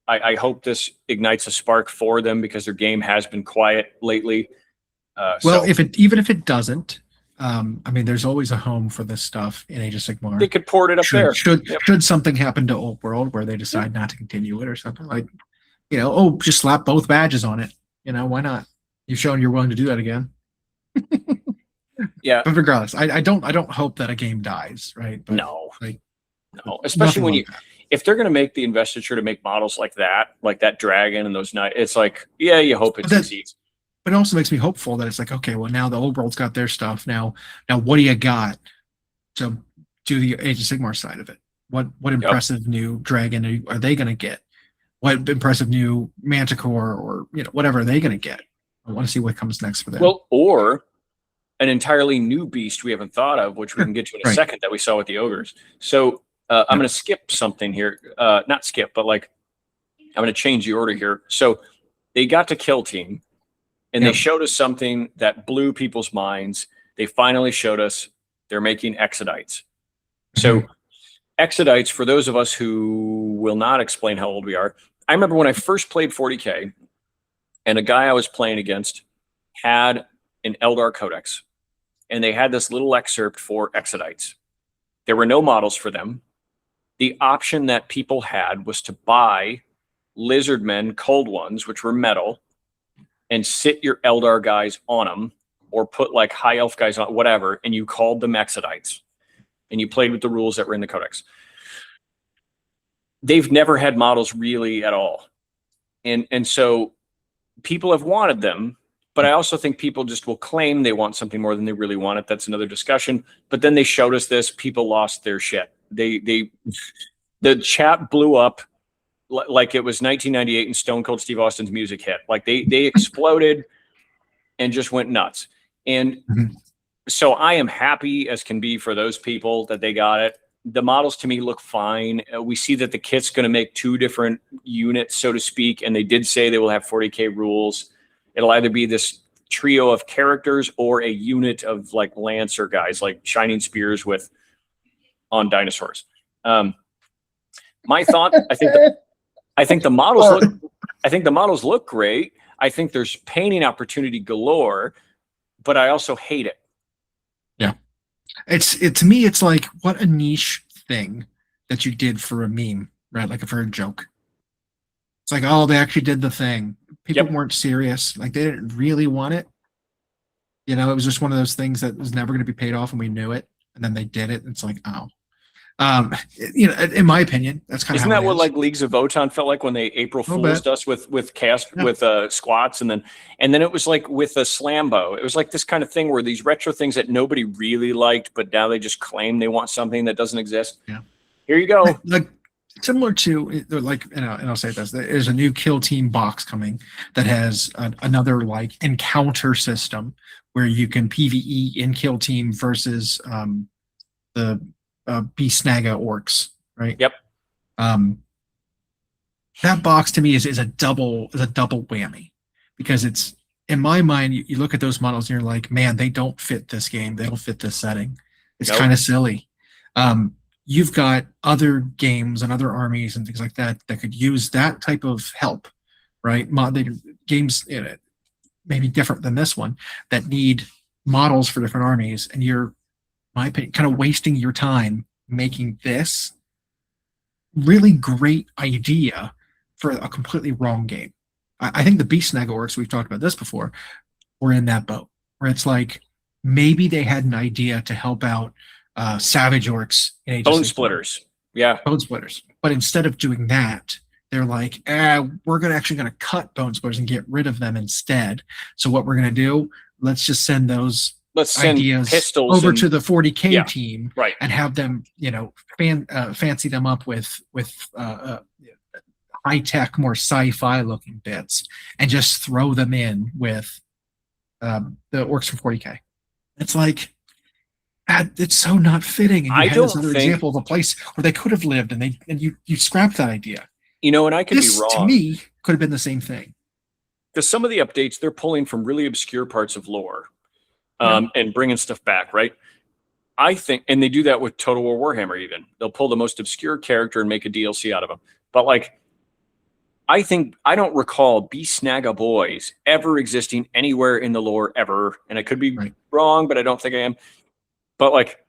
[SPEAKER 2] I hope this ignites a spark for them because their game has been quiet lately.
[SPEAKER 1] Well, even if it doesn't, I mean, there's always a home for this stuff in Age of Sigmar.
[SPEAKER 2] They could port it up there.
[SPEAKER 1] Should something happen to Old World where they decide not to continue it or something, like, you know, oh, just slap both badges on it. You know, why not? You've shown you're willing to do that again.
[SPEAKER 2] Yeah.
[SPEAKER 1] But regardless, I don't hope that a game dies, right? But
[SPEAKER 2] no. Especially when if they're going to make the investiture to make models like that dragon and those knights, it's like, yeah, you hope it succeeds.
[SPEAKER 1] But it also makes me hopeful that it's like, okay, well, now the old world's got their stuff. Now what do you got to do the Age of Sigmar side of it? What impressive new dragon are they going to get? What impressive new manticore or, you know, whatever are they going to get? I want to see what comes next for them.
[SPEAKER 2] Well, or an entirely new beast we haven't thought of, which we can get to in a second, that we saw with the ogres. So I'm going to skip something here. Not skip, but like I'm going to change the order here. So they got to Kill Team, and they showed us something that blew people's minds. They finally showed us they're making Exodites. So Exodites, for those of us who will not explain how old we are, I remember when I first played 40K, and a guy I was playing against had an Eldar Codex, and they had this little excerpt for Exodites. There were no models for them. The option that people had was to buy Lizardmen, cold ones, which were metal, and sit your Eldar guys on them, or put like high elf guys on, whatever, and you called them Exodites, and you played with the rules that were in the Codex. They've never had models really at all. And so people have wanted them, but I also think people just will claim they want something more than they really want it. That's another discussion. But then they showed us this. People lost their shit. The chat blew up like it was 1998 and Stone Cold Steve Austin's music hit. Like they exploded and just went nuts. And so I am happy as can be for those people that they got it. The models to me look fine. We see that the kit's going to make 2 different units, so to speak, and they did say they will have 40K rules. It'll either be this trio of characters or a unit of like Lancer guys, like Shining Spears on dinosaurs. My thought, I think the models look great. I think there's painting opportunity galore, but I also hate it.
[SPEAKER 1] Yeah. To me, it's like, what a niche thing that you did for a meme, right? Like for a joke. It's like, oh, they actually did the thing. People weren't serious. Like they didn't really want it. You know, it was just one of those things that was never going to be paid off, and we knew it. And then they did it. It's like, oh. You know, in my opinion, that's kind of
[SPEAKER 2] isn't that what like Leagues of Votan felt like when they April Fool's us with squats, and then it was like with a Slambo. It was like this kind of thing where these retro things that nobody really liked, but now they just claim they want something that doesn't exist.
[SPEAKER 1] Yeah,
[SPEAKER 2] here you go.
[SPEAKER 1] Like similar to like, and I'll say this: there's a new Kill Team box coming that has another like encounter system where you can PvE in Kill Team versus the Beast Snaga orcs, right?
[SPEAKER 2] Yep.
[SPEAKER 1] That box to me is a double whammy, because it's, in my mind, you look at those models and you're like, man, they don't fit this game. They don't fit this setting. It's kind of silly. You've got other games and other armies and things like that that could use that type of help, right? Games in it maybe different than this one that need models for different armies, and you're, my opinion, kind of wasting your time making this really great idea for a completely wrong game. I think the Beast Snaga orcs, we've talked about this before, were in that boat where it's like maybe they had an idea to help out Savage orcs in Age of
[SPEAKER 2] Bone Splitters. Yeah.
[SPEAKER 1] Bone Splitters. But instead of doing that, they're like, we're actually going to cut Bone Splitters and get rid of them instead. So what we're going to do, let's just send those
[SPEAKER 2] Let's send
[SPEAKER 1] ideas
[SPEAKER 2] pistols
[SPEAKER 1] over
[SPEAKER 2] and-
[SPEAKER 1] to the 40K
[SPEAKER 2] Yeah,
[SPEAKER 1] team,
[SPEAKER 2] right.
[SPEAKER 1] and have them, fancy them up with high tech, more sci-fi looking bits, and just throw them in with the orcs from 40K. It's like, it's so not fitting. And you
[SPEAKER 2] I
[SPEAKER 1] had this
[SPEAKER 2] don't
[SPEAKER 1] other
[SPEAKER 2] think-
[SPEAKER 1] example of a place where they could have lived, and you scrapped that idea.
[SPEAKER 2] And I could
[SPEAKER 1] This,
[SPEAKER 2] be wrong.
[SPEAKER 1] to me, could have been the same thing.
[SPEAKER 2] Because some of the updates they're pulling from really obscure parts of lore, and bringing stuff back, right? I think, and they do that with Total War Warhammer. Even they'll pull the most obscure character and make a DLC out of them. But like, I don't recall Beast Snaga Boys ever existing anywhere in the lore ever, and I could be wrong, but I don't think I am. But like,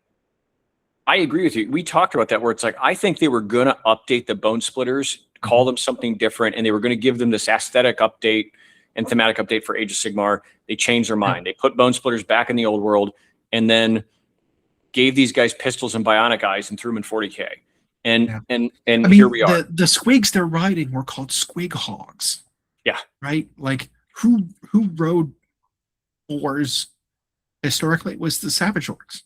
[SPEAKER 2] I agree with you. We talked about that where it's like, I think they were gonna update the Bone Splitters, call them something different, and they were gonna give them this aesthetic update and thematic update for Age of Sigmar. They changed their mind. They put Bone Splitters back in the old world, and then gave these guys pistols and bionic eyes and threw them in 40K. And I mean, here we are.
[SPEAKER 1] The squigs they're riding were called squig hogs.
[SPEAKER 2] Yeah.
[SPEAKER 1] Right? Like, who rode boars historically? It was the Savage Orcs.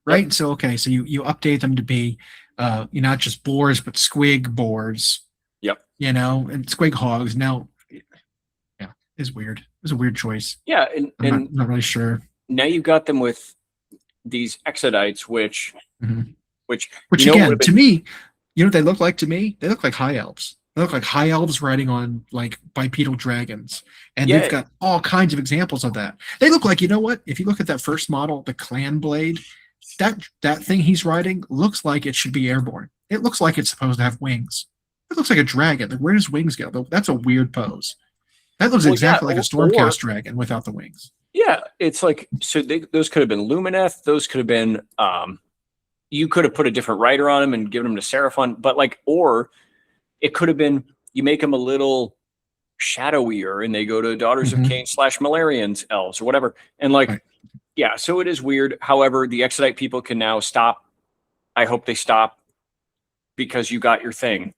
[SPEAKER 1] Right?
[SPEAKER 2] Yep.
[SPEAKER 1] So okay, so you update them to be not just boars, but squig boars.
[SPEAKER 2] Yep.
[SPEAKER 1] And squig hogs. Now, yeah, it's weird. It was a weird choice.
[SPEAKER 2] Yeah,
[SPEAKER 1] I'm not really sure.
[SPEAKER 2] Now you've got them with these Exodites, which
[SPEAKER 1] again, to me, what they look like to me? They look like high elves. They look like high elves riding on like bipedal dragons. And they've got all kinds of examples of that. They look like, if you look at that first model, the clan blade, that thing he's riding looks like it should be airborne. It looks like it's supposed to have wings. It looks like a dragon. Where does wings go? That's a weird pose. That looks exactly like a Stormcast dragon without the wings.
[SPEAKER 2] Yeah, it's like, so those could have been Lumineth. Those could have been, you could have put a different rider on them and given them to Seraphon, but like, or it could have been, you make them a little shadowier and they go to Daughters of Cain / Malarians elves or whatever. And like, yeah, so it is weird. However, the Exodite people can now stop. I hope they stop, because you got your thing.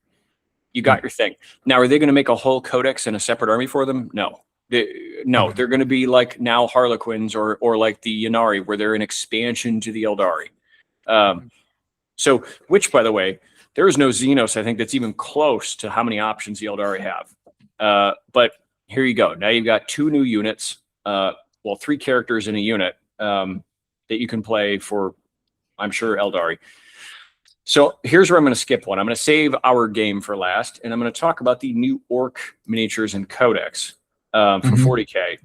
[SPEAKER 2] You got your thing. Now, are they going to make a whole codex and a separate army for them? No. They're going to be like now Harlequins or like the Yanari, where they're an expansion to the Eldari. So, which, by the way, there is no Xenos, I think, that's even close to how many options the Eldari have. But here you go. Now you've got 2 new units, 3 characters in a unit that you can play for, I'm sure, Eldari. So here's where I'm going to skip one. I'm going to save our game for last, and I'm going to talk about the new Orc miniatures and codex for 40K.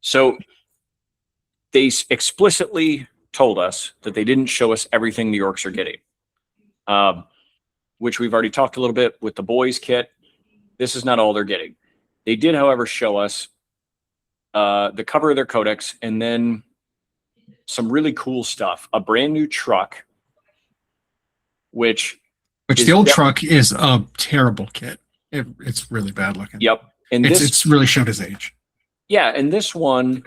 [SPEAKER 2] So they explicitly told us that they didn't show us everything the Orcs are getting, which we've already talked a little bit with the boys kit. This is not all they're getting. They did, however, show us the cover of their codex, and then some really cool stuff. A brand new truck, which
[SPEAKER 1] the old truck is a terrible kit. It's really bad looking.
[SPEAKER 2] Yep. And
[SPEAKER 1] it's really showed his age.
[SPEAKER 2] Yeah, and this one,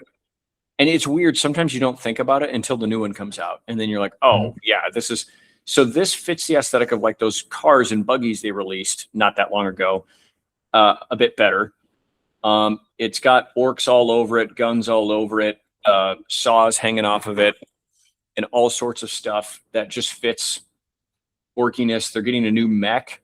[SPEAKER 2] and it's weird. Sometimes you don't think about it until the new one comes out, and then you're like, oh, yeah, this fits the aesthetic of like those cars and buggies they released not that long ago, a bit better. It's got orcs all over it, guns all over it, saws hanging off of it, and all sorts of stuff that just fits orkiness. They're getting a new mech,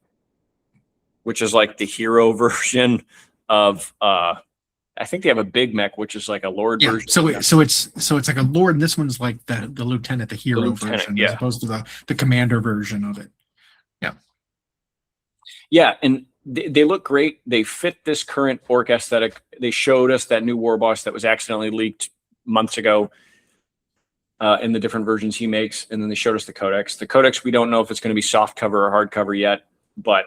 [SPEAKER 2] which is like the hero version of I think they have a big mech, which is like a lord version.
[SPEAKER 1] So it's like a lord, and this one's like the lieutenant, the hero version, as opposed to the commander version of it. Yeah.
[SPEAKER 2] Yeah, and they look great. They fit this current orc aesthetic. They showed us that new war boss that was accidentally leaked months ago in the different versions he makes, and then they showed us the codex. The codex, we don't know if it's going to be soft cover or hard cover yet, but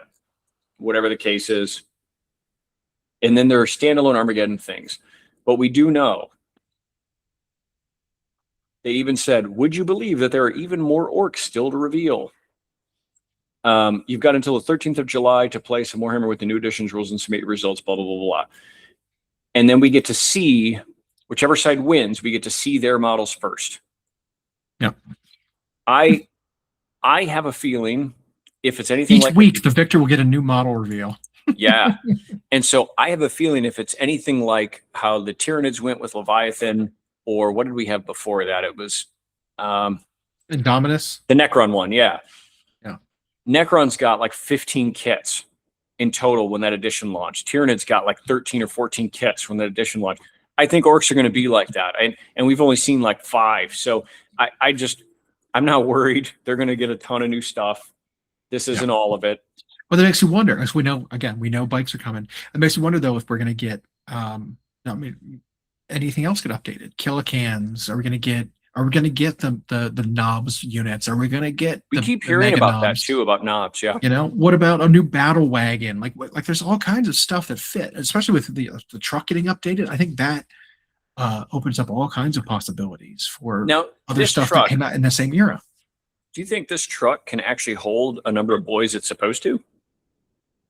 [SPEAKER 2] whatever the case is. And then there are standalone Armageddon things. But we do know, they even said, would you believe that there are even more orcs still to reveal? You've got until the 13th of July to play some Warhammer with the new editions, rules, and submit your results, blah, blah, blah, blah. And then we get to see, whichever side wins, we get to see their models first.
[SPEAKER 1] Yeah.
[SPEAKER 2] I have a feeling, if it's anything
[SPEAKER 1] each week, the victor will get a new model reveal.
[SPEAKER 2] Yeah. And so I have a feeling if it's anything like how the Tyranids went with Leviathan, or what did we have before that? It was
[SPEAKER 1] Indominus.
[SPEAKER 2] the Necron one. Yeah.
[SPEAKER 1] Yeah.
[SPEAKER 2] Necron's got like 15 kits in total when that edition launched. Tyranid's got like 13 or 14 kits when that edition launched. I think orcs are going to be like that. And we've only seen like 5. So I'm not worried. They're going to get a ton of new stuff. This isn't all of it.
[SPEAKER 1] Well, that makes you wonder, as we know bikes are coming. It makes you wonder though if we're going to get anything else get updated. Killicans. Are we going to get the knobs units? Are we going to get?
[SPEAKER 2] We keep hearing about that too, about knobs. Yeah.
[SPEAKER 1] What about a new battle wagon? Like there's all kinds of stuff that fit, especially with the truck getting updated. I think that opens up all kinds of possibilities for other stuff that came out in the same era.
[SPEAKER 2] Do you think this truck can actually hold a number of boys it's supposed to?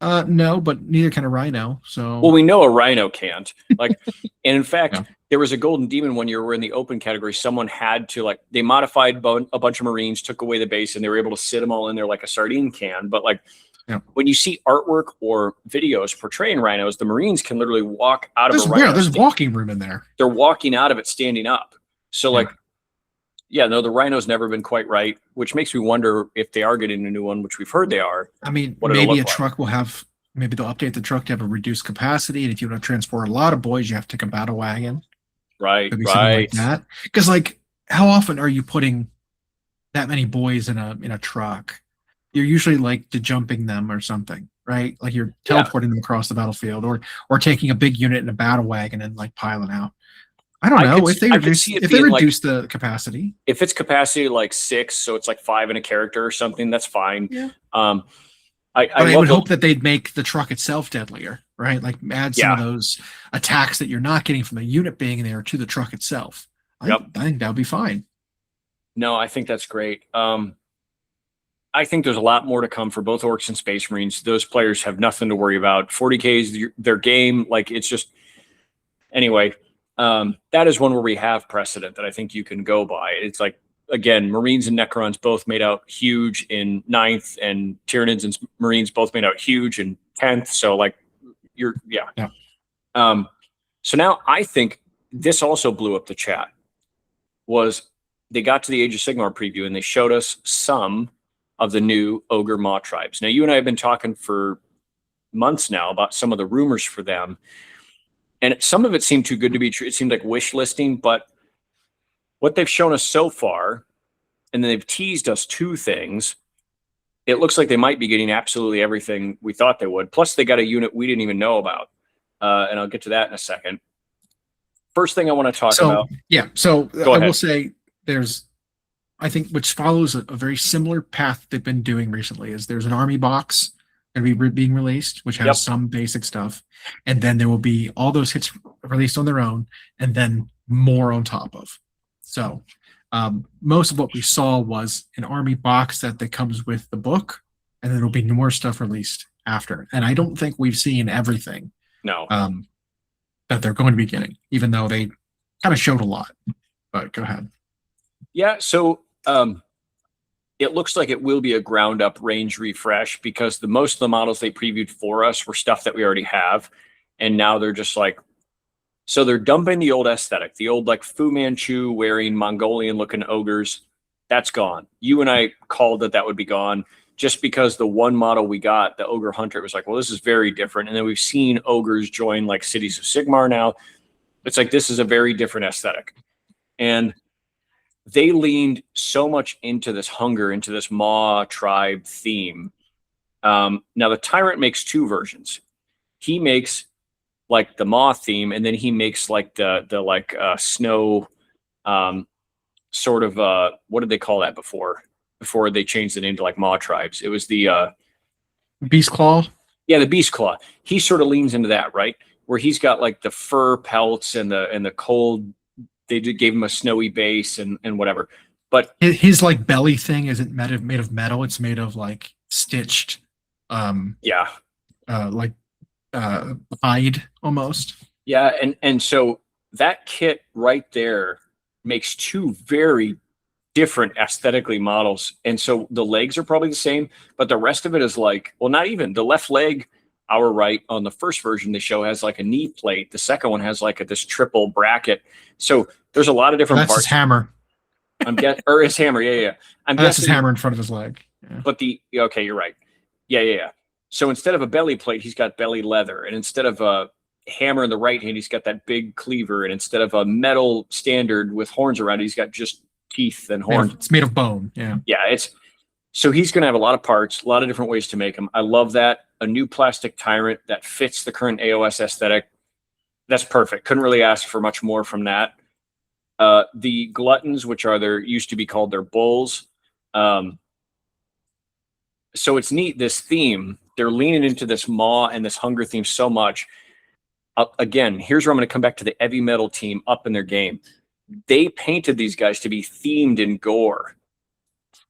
[SPEAKER 1] No, but neither can a rhino. So
[SPEAKER 2] well, we know a rhino can't. Like, and in fact, there was a golden demon one year where in the open category, someone had to they modified a bunch of Marines, took away the base, and they were able to sit them all in there like a sardine can. But when you see artwork or videos portraying rhinos, the Marines can literally walk out of a rhino.
[SPEAKER 1] There's walking room in there.
[SPEAKER 2] They're walking out of it standing up. So the rhino's never been quite right, which makes me wonder if they are getting a new one, which we've heard they are.
[SPEAKER 1] I mean, maybe a truck will have, maybe they'll update the truck to have a reduced capacity. And if you want to transport a lot of boys, you have to take a battle wagon.
[SPEAKER 2] Right.
[SPEAKER 1] Maybe something like that. Because how often are you putting that many boys in a truck? You're usually jumping them or something, right? Like you're teleporting them across the battlefield or taking a big unit in a battle wagon and piling out. I don't know if they reduce the capacity. If
[SPEAKER 2] it's capacity 6, so it's 5 in a character or something, that's fine.
[SPEAKER 1] Yeah.
[SPEAKER 2] I
[SPEAKER 1] would hope that they'd make the truck itself deadlier, right? Add some of those attacks that you're not getting from the unit being there to the truck itself. I think that would be fine.
[SPEAKER 2] No, I think that's great. I think there's a lot more to come for both Orcs and Space Marines. Those players have nothing to worry about. 40K is their game. It's just anyway. That is one where we have precedent that I think you can go by. It's again, Marines and Necrons both made out huge in 9th, and Tyranids and Marines both made out huge in 10th. So so now I think this also blew up the chat. They got to the Age of Sigmar preview and they showed us some of the new Ogre Maw tribes. Now you and I have been talking for months now about some of the rumors for them. And some of it seemed too good to be true. It seemed like wish listing, but what they've shown us so far, and then they've teased us 2 things, it looks like they might be getting absolutely everything we thought they would. Plus, they got a unit we didn't even know about. And I'll get to that in a second. First thing I want to talk about.
[SPEAKER 1] Yeah. So I will say I think, which follows a very similar path they've been doing recently, is there's an army box going to be being released, which has some basic stuff. And then there will be all those hits released on their own, and then more on top of. So most of what we saw was an army box that comes with the book, and then there'll be more stuff released after. And I don't think we've seen everything that they're going to be getting, even though they kind of showed a lot. But go ahead.
[SPEAKER 2] Yeah, so it looks like it will be a ground up range refresh, because most of the models they previewed for us were stuff that we already have. And now they're just so they're dumping the old aesthetic, the old Fu Manchu wearing Mongolian looking ogres. That's gone. You and I called that would be gone, just because the one model we got, the Ogre Hunter, was well, this is very different. And then we've seen ogres join Cities of Sigmar now. It's this is a very different aesthetic. And they leaned so much into this hunger, into this Maw tribe theme. Now the Tyrant makes 2 versions. He makes the Maw theme, and then he makes the snow sort of what did they call that before they changed the name to Maw tribes? It was the
[SPEAKER 1] Beast Claw.
[SPEAKER 2] Yeah, the Beast Claw. He sort of leans into that, right? Where he's got the fur pelts and the cold. They gave him a snowy base and whatever. But
[SPEAKER 1] his belly thing isn't made of metal. It's made of stitched hide almost.
[SPEAKER 2] Yeah, and so that kit right there makes 2 very different aesthetically models. And so the legs are probably the same, but the rest of it is well, not even. The left leg our right on the first version they show has like a knee plate. The second one has like this triple bracket. So there's a lot of different
[SPEAKER 1] That's
[SPEAKER 2] parts.
[SPEAKER 1] his hammer.
[SPEAKER 2] Or his hammer. Yeah. I'm
[SPEAKER 1] That's
[SPEAKER 2] guessing
[SPEAKER 1] his hammer in front of his leg. Yeah.
[SPEAKER 2] But okay, you're right. Yeah. So instead of a belly plate, he's got belly leather, and instead of a hammer in the right hand, he's got that big cleaver, and instead of a metal standard with horns around it, he's got just teeth and horns.
[SPEAKER 1] It's made of bone. Yeah.
[SPEAKER 2] Yeah. So he's going to have a lot of parts, a lot of different ways to make them. I love that. A new plastic tyrant that fits the current AOS aesthetic. That's perfect. Couldn't really ask for much more from that. The gluttons, which used to be called their bulls. So it's neat, this theme. They're leaning into this maw and this hunger theme so much. Again, here's where I'm going to come back to the heavy metal team up in their game. They painted these guys to be themed in gore.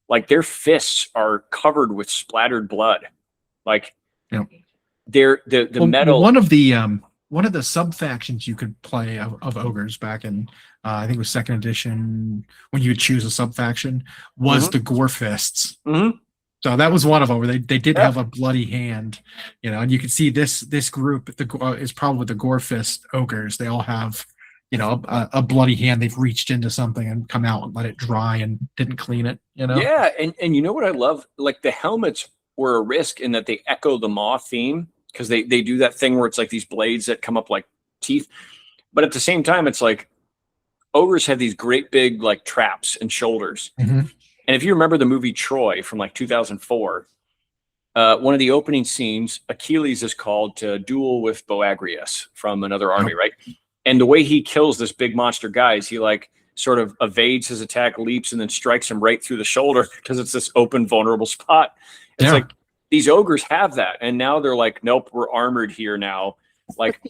[SPEAKER 2] Like their fists are covered with splattered blood. Like they're the metal.
[SPEAKER 1] One of the sub factions you could play of ogres back in I think it was 2nd edition, when you would choose a sub faction, was the gore fists. So that was one of them where they did have a bloody hand, and you can see this group is probably the gore fist ogres. They all have a bloody hand. They've reached into something and come out and let it dry and didn't clean it.
[SPEAKER 2] Yeah, and you know what I love? Like the helmets were a risk in that they echo the maw theme, because they do that thing where it's like these blades that come up like teeth, but at the same time it's like ogres have these great big like traps and shoulders. And if you remember the movie Troy from like 2004, one of the opening scenes, Achilles is called to duel with Boagrius from another army, right? And the way he kills this big monster guy is he like sort of evades his attack, leaps, and then strikes him right through the shoulder, because it's this open, vulnerable spot. It's like these ogres have that, and now they're like, nope, we're armored here now. Like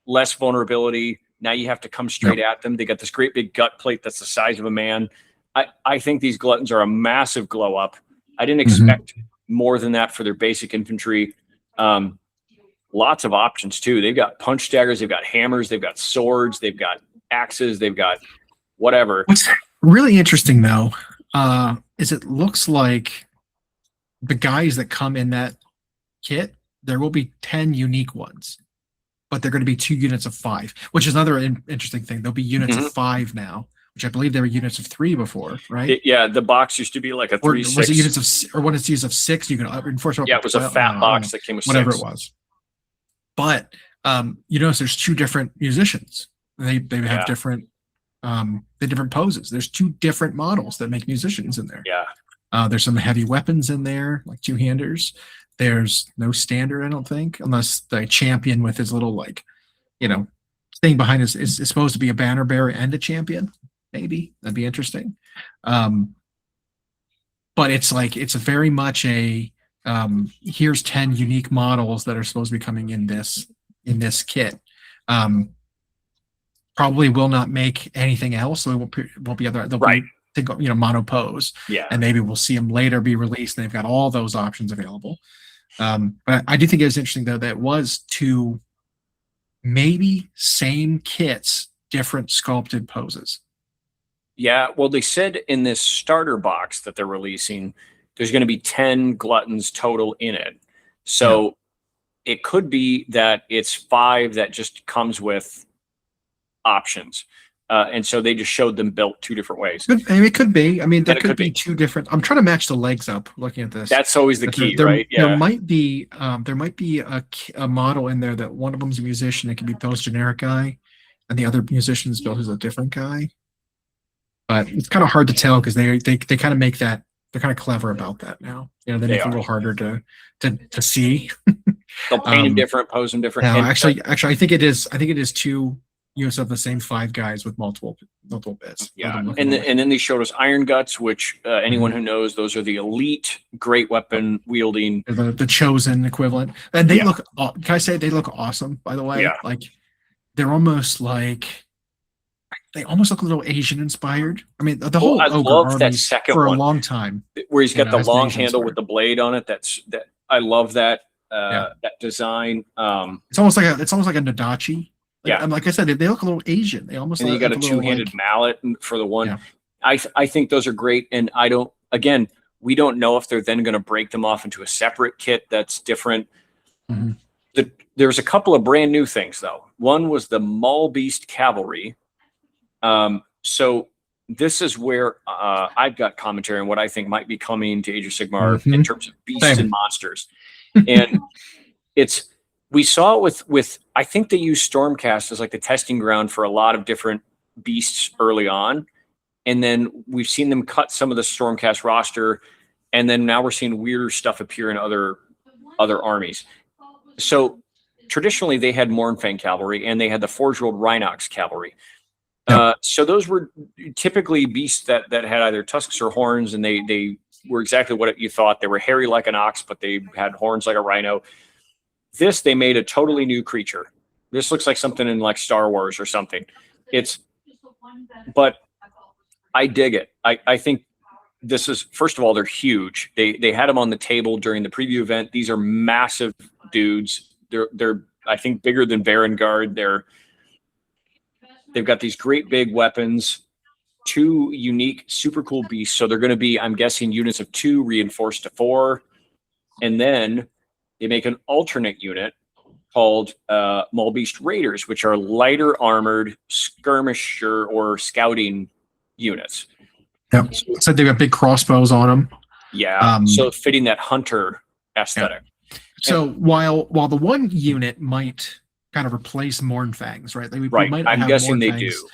[SPEAKER 2] less vulnerability. Now you have to come straight at them. They got this great big gut plate that's the size of a man. I think these gluttons are a massive glow up. I didn't expect more than that for their basic infantry. Lots of options too. They've got punch daggers, they've got hammers, they've got swords, they've got axes, they've got whatever.
[SPEAKER 1] What's really interesting though, is it looks like the guys that come in that kit, there will be 10 unique ones, but they're going to be 2 units of 5, which is another interesting thing. There'll be units of 5 now, which I believe there were units of 3 before, right?
[SPEAKER 2] The box used to be like a 3/6.
[SPEAKER 1] Was it units of, or when it's units of 6, you can reinforce.
[SPEAKER 2] Yeah, it was a fat box that came with
[SPEAKER 1] whatever
[SPEAKER 2] 6.
[SPEAKER 1] it was. But you notice there's 2 different musicians. They have different poses. There's 2 different models that make musicians in there.
[SPEAKER 2] Yeah.
[SPEAKER 1] There's some heavy weapons in there, like 2-handers. There's no standard, I don't think, unless the champion with his little thing behind is supposed to be a banner bearer and a champion. Maybe that'd be interesting. But it's very much a here's 10 unique models that are supposed to be coming in this kit. Probably will not make anything else, so it won't be other. They'll be mono pose.
[SPEAKER 2] Yeah,
[SPEAKER 1] and maybe we'll see them later be released, and they've got all those options available. But I do think it was interesting though that it was 2 maybe same kits, different sculpted poses.
[SPEAKER 2] Yeah, well, they said in this starter box that they're releasing, there's going to be 10 gluttons total in it. So it could be that it's 5 that just comes with options. And so they just showed them built 2 different ways.
[SPEAKER 1] It could be. I mean, there could be 2 different. I'm trying to match the legs up looking at this.
[SPEAKER 2] That's always the key, right?
[SPEAKER 1] Yeah. There might be a model in there that one of them's a musician. It could be Bill's generic guy, and the other musician is Bill who's a different guy. But it's kind of hard to tell because they kind of make that. They're kind of clever about that now. They make it a little harder to see.
[SPEAKER 2] They'll paint them different, pose them different.
[SPEAKER 1] No, actually, I think it is 2 units of the same 5 guys with multiple bits.
[SPEAKER 2] Yeah, and then they showed us Iron Guts, which anyone who knows, those are the elite great weapon wielding,
[SPEAKER 1] the chosen equivalent, and they look. Can I say they look awesome? By the way,
[SPEAKER 2] yeah.
[SPEAKER 1] They're almost they almost look a little Asian inspired. I mean, the whole
[SPEAKER 2] I
[SPEAKER 1] ogre
[SPEAKER 2] love that
[SPEAKER 1] army
[SPEAKER 2] second
[SPEAKER 1] for
[SPEAKER 2] one
[SPEAKER 1] a long time,
[SPEAKER 2] where he's got the long handle with the blade on it. That I love that that design.
[SPEAKER 1] It's almost like a Nadachi.
[SPEAKER 2] And
[SPEAKER 1] like I said, they look a little Asian. They almost.
[SPEAKER 2] And you got a 2-handed mallet for the one. Yeah. I think those are great, and we don't know if they're then going to break them off into a separate kit that's different. There's a couple of brand new things though. One was the Maul Beast Cavalry. So this is where I've got commentary on what I think might be coming to Age of Sigmar in terms of beasts and monsters. And we saw it with I think they used Stormcast as like the testing ground for a lot of different beasts early on. And then we've seen them cut some of the Stormcast roster. And then now we're seeing weirder stuff appear in other armies. So traditionally they had Mournfang Cavalry and they had the Forge World Rhinox Cavalry. So those were typically beasts that had either tusks or horns, and they were exactly what you thought. They were hairy like an ox, but they had horns like a rhino. They made a totally new creature. This looks like something in like Star Wars or something. But I dig it. I think this is, first of all, they're huge. They had them on the table during the preview event. These are massive dudes. They're I think bigger than Varangard. They've got these great big weapons, 2 unique, super cool beasts. So they're going to be, I'm guessing, units of 2 reinforced to 4. And then they make an alternate unit called Maul Beast Raiders, which are lighter armored skirmisher or scouting units.
[SPEAKER 1] Yep. So they've got big crossbows on them.
[SPEAKER 2] Yeah. So fitting that hunter aesthetic.
[SPEAKER 1] Yeah. So while the one unit might kind of replace Mournfangs, right? We might not
[SPEAKER 2] I'm
[SPEAKER 1] have
[SPEAKER 2] guessing they
[SPEAKER 1] Mournfangs
[SPEAKER 2] do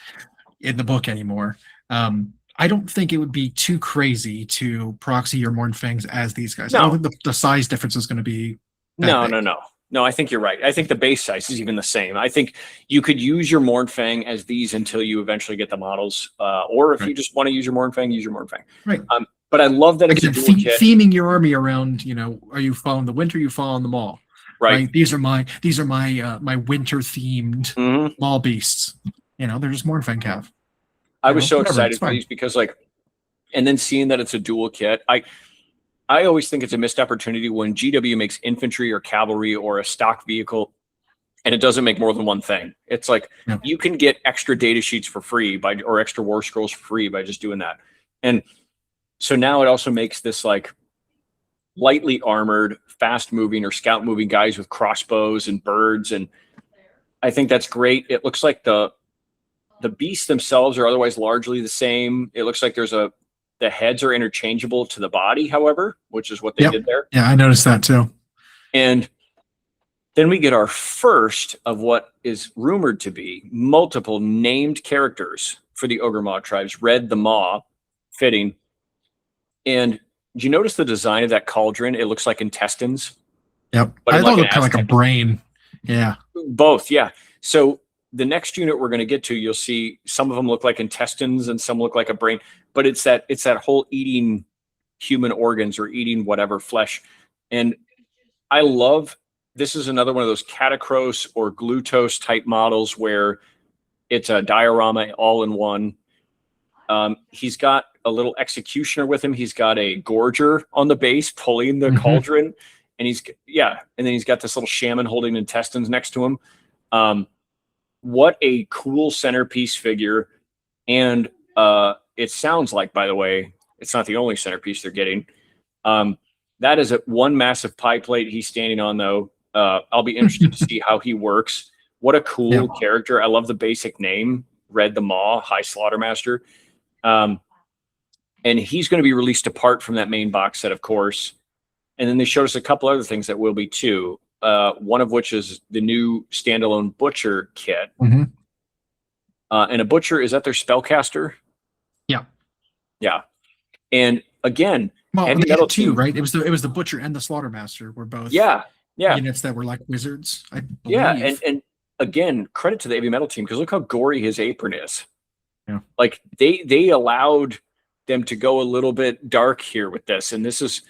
[SPEAKER 1] in the book anymore. I don't think it would be too crazy to proxy your Mournfangs as these guys.
[SPEAKER 2] No.
[SPEAKER 1] I don't think the size difference is going to be
[SPEAKER 2] No, I think you're right. I think the base size is even the same. I think you could use your Mournfang as these until you eventually get the models. Or if you just want to use your Mournfang, use your Mournfang.
[SPEAKER 1] Right.
[SPEAKER 2] But I love that it's a dual kit.
[SPEAKER 1] Theming your army around, are you following the winter? You following the Maul? Right. These are my winter themed Maul beasts. They're just Mournfang Cav.
[SPEAKER 2] I was so excited for these because and then seeing that it's a dual kit, I always think it's a missed opportunity when GW makes infantry or cavalry or a stock vehicle and it doesn't make more than one thing. It's like you can get extra data sheets for free or extra war scrolls for free by just doing that. And so now it also makes this like lightly armored, fast moving or scout moving guys with crossbows and birds. And I think that's great. It looks like the beasts themselves are otherwise largely the same. It looks like the heads are interchangeable to the body, however, which is what they did there.
[SPEAKER 1] Yeah, I noticed that too.
[SPEAKER 2] And then we get our first of what is rumored to be multiple named characters for the Ogre Maw tribes. Red the Maw, fitting. And did you notice the design of that cauldron? It looks like intestines.
[SPEAKER 1] Yep. I thought it looked kind of like a brain. Yeah.
[SPEAKER 2] Both, yeah. So the next unit we're going to get to, you'll see some of them look like intestines and some look like a brain, but it's that whole eating human organs or eating whatever flesh. And I love, this is another one of those catacros or glutos type models where it's a diorama all in one. He's got a little executioner with him. He's got a gorger on the base pulling the cauldron, and then he's got this little shaman holding intestines next to him. What a cool centerpiece figure. And it sounds like, by the way, it's not the only centerpiece they're getting. That is one massive pie plate he's standing on, though. I'll be interested to see how he works. What a cool character. I love the basic name, Red the Maw, High Slaughtermaster. And he's going to be released apart from that main box set, of course. And then they showed us a couple other things that will be too. One of which is the new standalone Butcher kit. And a Butcher, is that their spellcaster?
[SPEAKER 1] Yeah.
[SPEAKER 2] Yeah. And again,
[SPEAKER 1] heavy metal too, right? It was the Butcher and the Slaughtermaster were both units that were like wizards. I believe.
[SPEAKER 2] And again, credit to the heavy metal team, because look how gory his apron is.
[SPEAKER 1] Yeah.
[SPEAKER 2] Like they allowed them to go a little bit dark here with this. And this is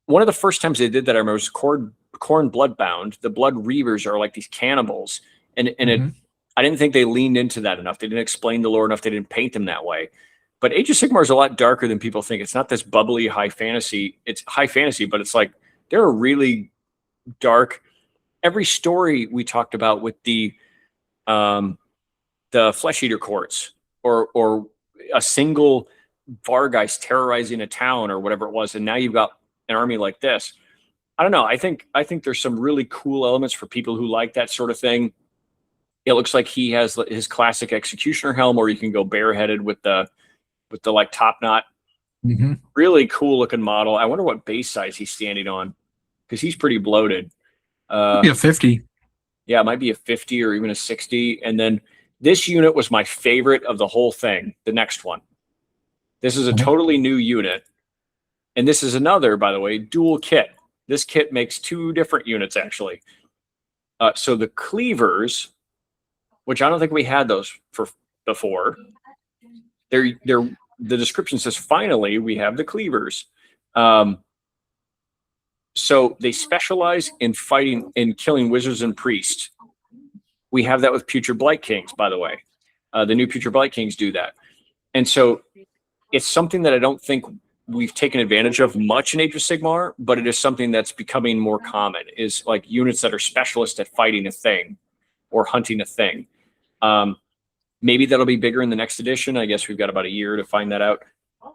[SPEAKER 2] one of the first times they did that. I remember was Corn Bloodbound. The Blood Reavers are like these cannibals. And I didn't think they leaned into that enough. They didn't explain the lore enough. They didn't paint them that way. But Age of Sigmar is a lot darker than people think. It's not this bubbly high fantasy. It's high fantasy, but it's like they're really dark. Every story we talked about with the Flesh Eater courts or a single Vargeist terrorizing a town or whatever it was, and now you've got an army like this. I don't know. I think there's some really cool elements for people who like that sort of thing. It looks like he has his classic executioner helm, or you can go bareheaded with the like top knot.
[SPEAKER 1] Mm-hmm.
[SPEAKER 2] Really cool looking model. I wonder what base size he's standing on, because he's pretty bloated.
[SPEAKER 1] Be a 50.
[SPEAKER 2] Yeah, it might be a 50 or even a 60. And then this unit was my favorite of the whole thing. The next one. This is a totally new unit. And this is another, by the way, dual kit. This kit makes two different units, actually. So the cleavers, which I don't think we had those for before. The description says, finally, we have the cleavers. So they specialize in fighting and killing wizards and priests. We have that with Putrid Blight Kings, by the way. The new Putrid Blight Kings do that. And so it's something that I don't think we've taken advantage of much in Age of Sigmar, but it is something that's becoming more common, is like units that are specialists at fighting a thing or hunting a thing. Maybe that'll be bigger in the next edition. I guess we've got about a year to find that out.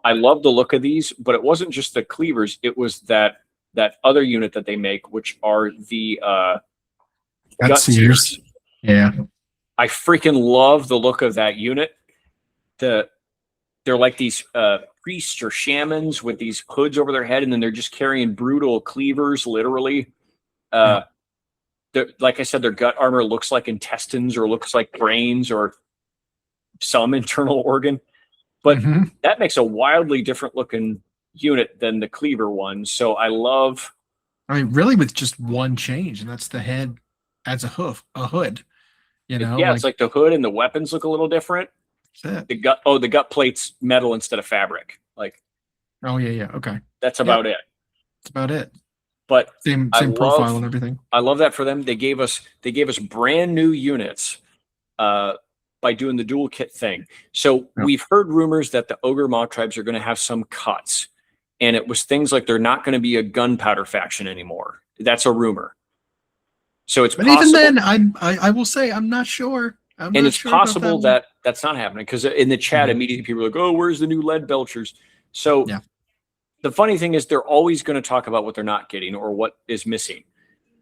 [SPEAKER 2] I love the look of these, but it wasn't just the cleavers. It was that other unit that they make, which are the Gutseers.
[SPEAKER 1] Yeah.
[SPEAKER 2] I freaking love the look of that unit. They're like these priests or shamans with these hoods over their head, and then they're just carrying brutal cleavers, literally. Like I said, their gut armor looks like intestines or looks like brains or some internal organ. But that makes a wildly different looking unit than the cleaver one. So I mean,
[SPEAKER 1] really with just one change, and that's the head adds a hood. You know,
[SPEAKER 2] yeah, it's like the hood and the weapons look a little different. The gut plate's metal instead of fabric. Like,
[SPEAKER 1] oh yeah, okay.
[SPEAKER 2] That's about it.
[SPEAKER 1] That's about it.
[SPEAKER 2] But
[SPEAKER 1] same profile and everything.
[SPEAKER 2] I love that for them. They gave us brand new units by doing the dual kit thing. So we've heard rumors that the Ogre Maw tribes are going to have some cuts, and it was things like they're not going to be a gunpowder faction anymore. That's a rumor. So it's possible.
[SPEAKER 1] Even then, I will say I'm not sure.
[SPEAKER 2] It's possible that that's not happening, because in the chat immediately people are like, "Oh, where's the new lead belchers?" So the funny thing is they're always going to talk about what they're not getting or what is missing.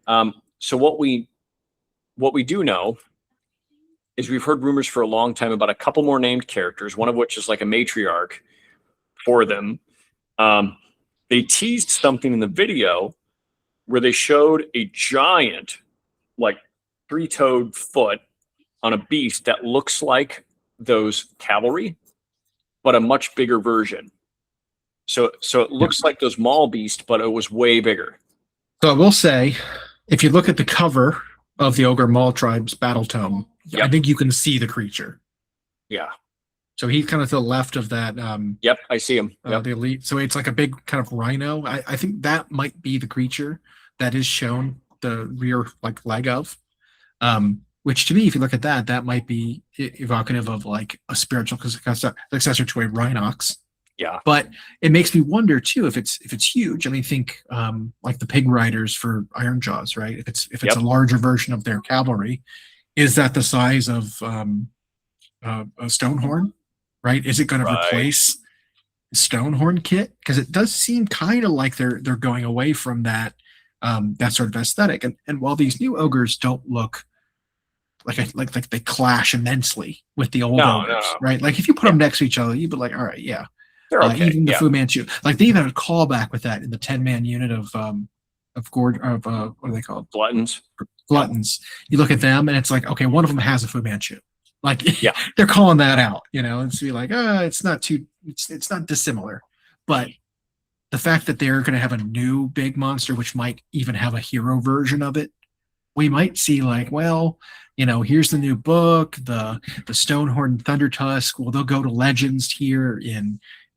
[SPEAKER 2] So what we do know is we've heard rumors for a long time about a couple more named characters, one of which is like a matriarch for them. They teased something in the video where they showed a giant, like 3-toed foot on a beast that looks like those cavalry, but a much bigger version. So it looks like those Maul beast, but it was way bigger.
[SPEAKER 1] So I will say, if you look at the cover of the Ogre Maul Tribe's battle tome, I think you can see the creature.
[SPEAKER 2] Yeah.
[SPEAKER 1] So he's kind of to the left of that.
[SPEAKER 2] Yep, I see him.
[SPEAKER 1] The elite. So it's like a big kind of rhino. I think that might be the creature that is shown the rear like leg of. Which to me, if you look at that, that might be evocative of like a spiritual successor to a Rhinox.
[SPEAKER 2] Yeah.
[SPEAKER 1] But it makes me wonder too if it's huge. I mean, think like the pig riders for Iron Jaws, right? If it's a larger version of their cavalry, is that the size of a Stonehorn? Right? Is it going to replace the Stonehorn kit? Because it does seem kind of like they're going away from that sort of aesthetic. And while these new ogres don't look like they clash immensely with the old ogres, right? Like if you put them next to each other, you'd be like, all right, yeah.
[SPEAKER 2] They're okay.
[SPEAKER 1] Even the Fu Manchu, like they even had a callback with that in the 10-man unit of what are they called?
[SPEAKER 2] Gluttons.
[SPEAKER 1] Gluttons. You look at them and it's like, okay, one of them has a Fu Manchu. Like they're calling that out, you know, and so you're like, it's not dissimilar. But the fact that they're going to have a new big monster, which might even have a hero version of it, we might see like, well, you know, here's the new book, the Stonehorn Thunder Tusk. Well, they'll go to Legends here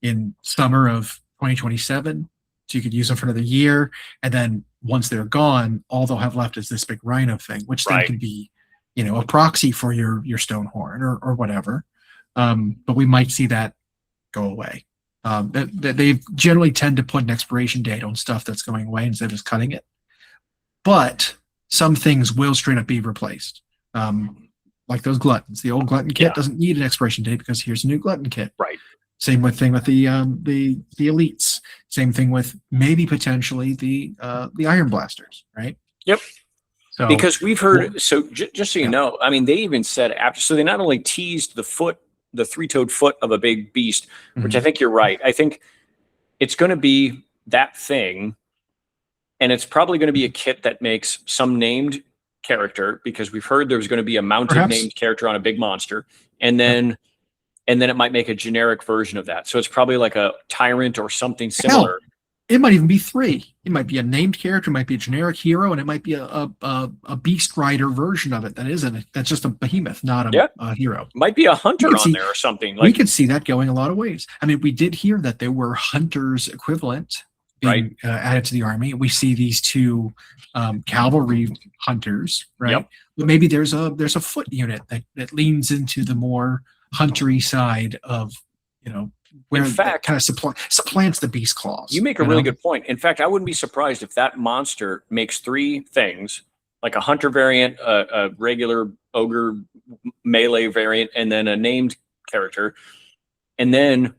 [SPEAKER 1] in summer of 2027, so you could use them for another year, and then once they're gone, all they'll have left is this big rhino thing, which then can be, you know, a proxy for your Stonehorn or whatever. But we might see that go away. They generally tend to put an expiration date on stuff that's going away instead of just cutting it. But some things will straight up be replaced. Like those Gluttons. The old Glutton kit doesn't need an expiration date because here's a new Glutton kit.
[SPEAKER 2] Right.
[SPEAKER 1] Same thing with the elites. Same thing with maybe potentially the Iron Blasters, right?
[SPEAKER 2] Yep.
[SPEAKER 1] So
[SPEAKER 2] because we've heard, so just so you
[SPEAKER 1] Yeah.
[SPEAKER 2] know, I mean, they even said after, so they not only teased the three-toed foot of a big beast, which I think you're right. I think it's going to be that thing, and it's probably going to be a kit that makes some named character, because we've heard there's going to be a mounted
[SPEAKER 1] Perhaps.
[SPEAKER 2] named character on a big monster, and then it might make a generic version of that. So it's probably like a tyrant or something similar.
[SPEAKER 1] It might even be 3. It might be a named character, it might be a generic hero, and it might be a Beast Rider version of it that isn't it. That's just a behemoth, not a hero.
[SPEAKER 2] Might be a hunter on there or something.
[SPEAKER 1] We could see that going a lot of ways. I mean, we did hear that there were hunters equivalent being added to the army. We see these 2 cavalry hunters, right?
[SPEAKER 2] Yep.
[SPEAKER 1] But maybe there's a foot unit that leans into the more huntery side of, where
[SPEAKER 2] in fact,
[SPEAKER 1] kind of supplants the beast claws.
[SPEAKER 2] You make a really good point. In fact, I wouldn't be surprised if that monster makes 3 things, like a hunter variant, a regular ogre melee variant, and then a named character. And then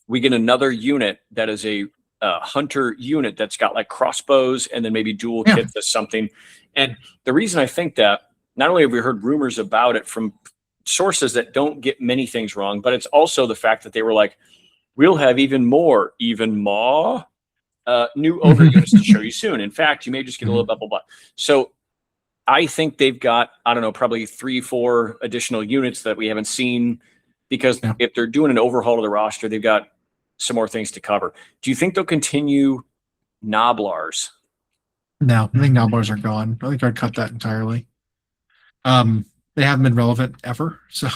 [SPEAKER 2] we get another unit that is a hunter unit that's got like crossbows and then maybe dual kits or something. And the reason I think that, not only have we heard rumors about it from sources that don't get many things wrong, but it's also the fact that they were like, we'll have even more new ogre units to show you soon. In fact, you may just get a little blah, blah, blah. So I think they've got, I don't know, probably 3-4 additional units that we haven't seen, because if they're doing an overhaul of the roster, they've got some more things to cover. Do you think they'll continue Noblars?
[SPEAKER 1] No, I think Noblars are gone. I think I'd cut that entirely. They haven't been relevant ever, so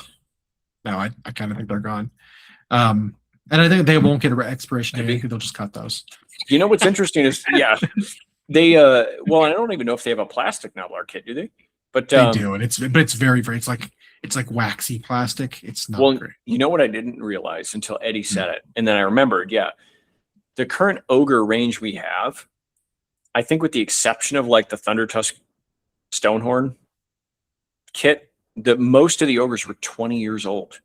[SPEAKER 1] no, I kind of think they're gone. And I think they won't get an expiration date. I think they'll just cut those.
[SPEAKER 2] You know what's interesting is, they well, I don't even know if they have a plastic Noblar kit, do they? But
[SPEAKER 1] they do, and it's very it's like waxy plastic. It's not great.
[SPEAKER 2] You know what I didn't realize until Eddie said it, and then I remembered. The current ogre range we have, I think, with the exception of like the Thundertusk Stonehorn kit, the most of the ogres were 20 years old.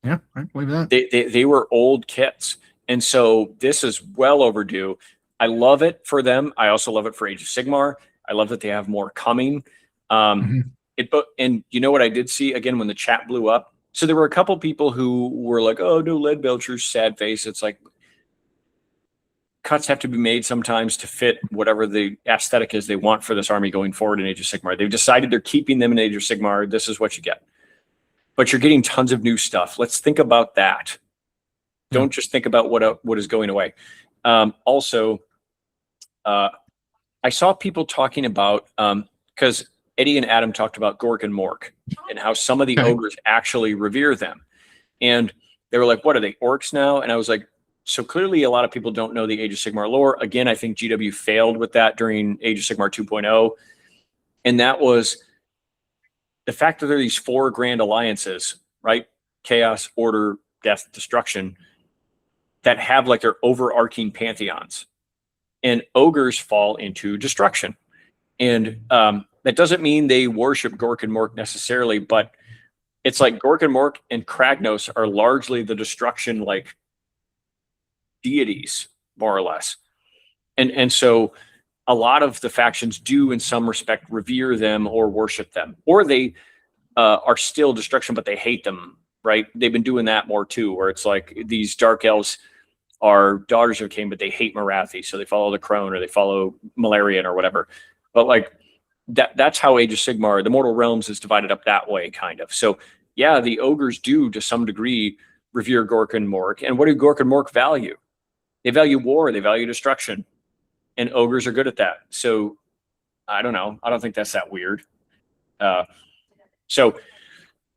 [SPEAKER 1] Yeah, I believe that.
[SPEAKER 2] They were old kits, and so this is well overdue. I love it for them. I also love it for Age of Sigmar. I love that they have more coming. And you know what I did see again when the chat blew up? So there were a couple people who were like, "Oh, no, Lead Belcher's sad face." It's like, cuts have to be made sometimes to fit whatever the aesthetic is they want for this army going forward in Age of Sigmar. They've decided they're keeping them in Age of Sigmar. This is what you get. But you're getting tons of new stuff. Let's think about that. Don't just think about what is going away. Also, I saw people talking about, because Eddie and Adam talked about Gork and Mork and how some of the ogres actually revere them. And they were like, what are they, orcs now? And I was like, so clearly a lot of people don't know the Age of Sigmar lore. Again, I think GW failed with that during Age of Sigmar 2.0. And that was the fact that there are these 4 grand alliances, right? Chaos, order, death, destruction, that have like their overarching pantheons. And ogres fall into destruction. And that doesn't mean they worship Gork and Mork necessarily, but it's like Gork and Mork and Kragnos are largely the destruction like deities, more or less. And so a lot of the factions do in some respect revere them or worship them, or they are still destruction, but they hate them, right? They've been doing that more too, where it's like these dark elves are daughters of Cain, but they hate Marathi, so they follow the Crone or they follow Malarian or whatever. But like that's how Age of Sigmar, the Mortal Realms, is divided up that way, kind of. So yeah, the ogres do to some degree revere Gork and Mork. And what do Gork and Mork value? They value war, they value destruction. And ogres are good at that. So I don't know. I don't think that's that weird. So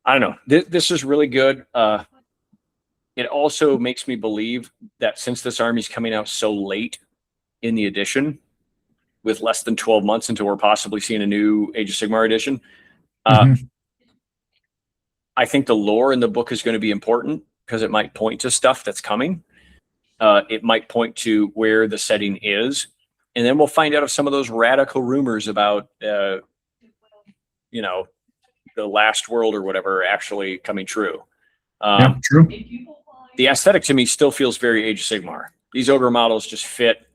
[SPEAKER 2] I don't know. This is really good. It also makes me believe that since this army is coming out so late in the edition, with less than 12 months until we're possibly seeing a new Age of Sigmar edition, I think the lore in the book is going to be important because it might point to stuff that's coming. It might point to where the setting is. And then we'll find out if some of those radical rumors about, the last world or whatever are actually coming true.
[SPEAKER 1] True.
[SPEAKER 2] The aesthetic to me still feels very Age of Sigmar. these ogre models just fit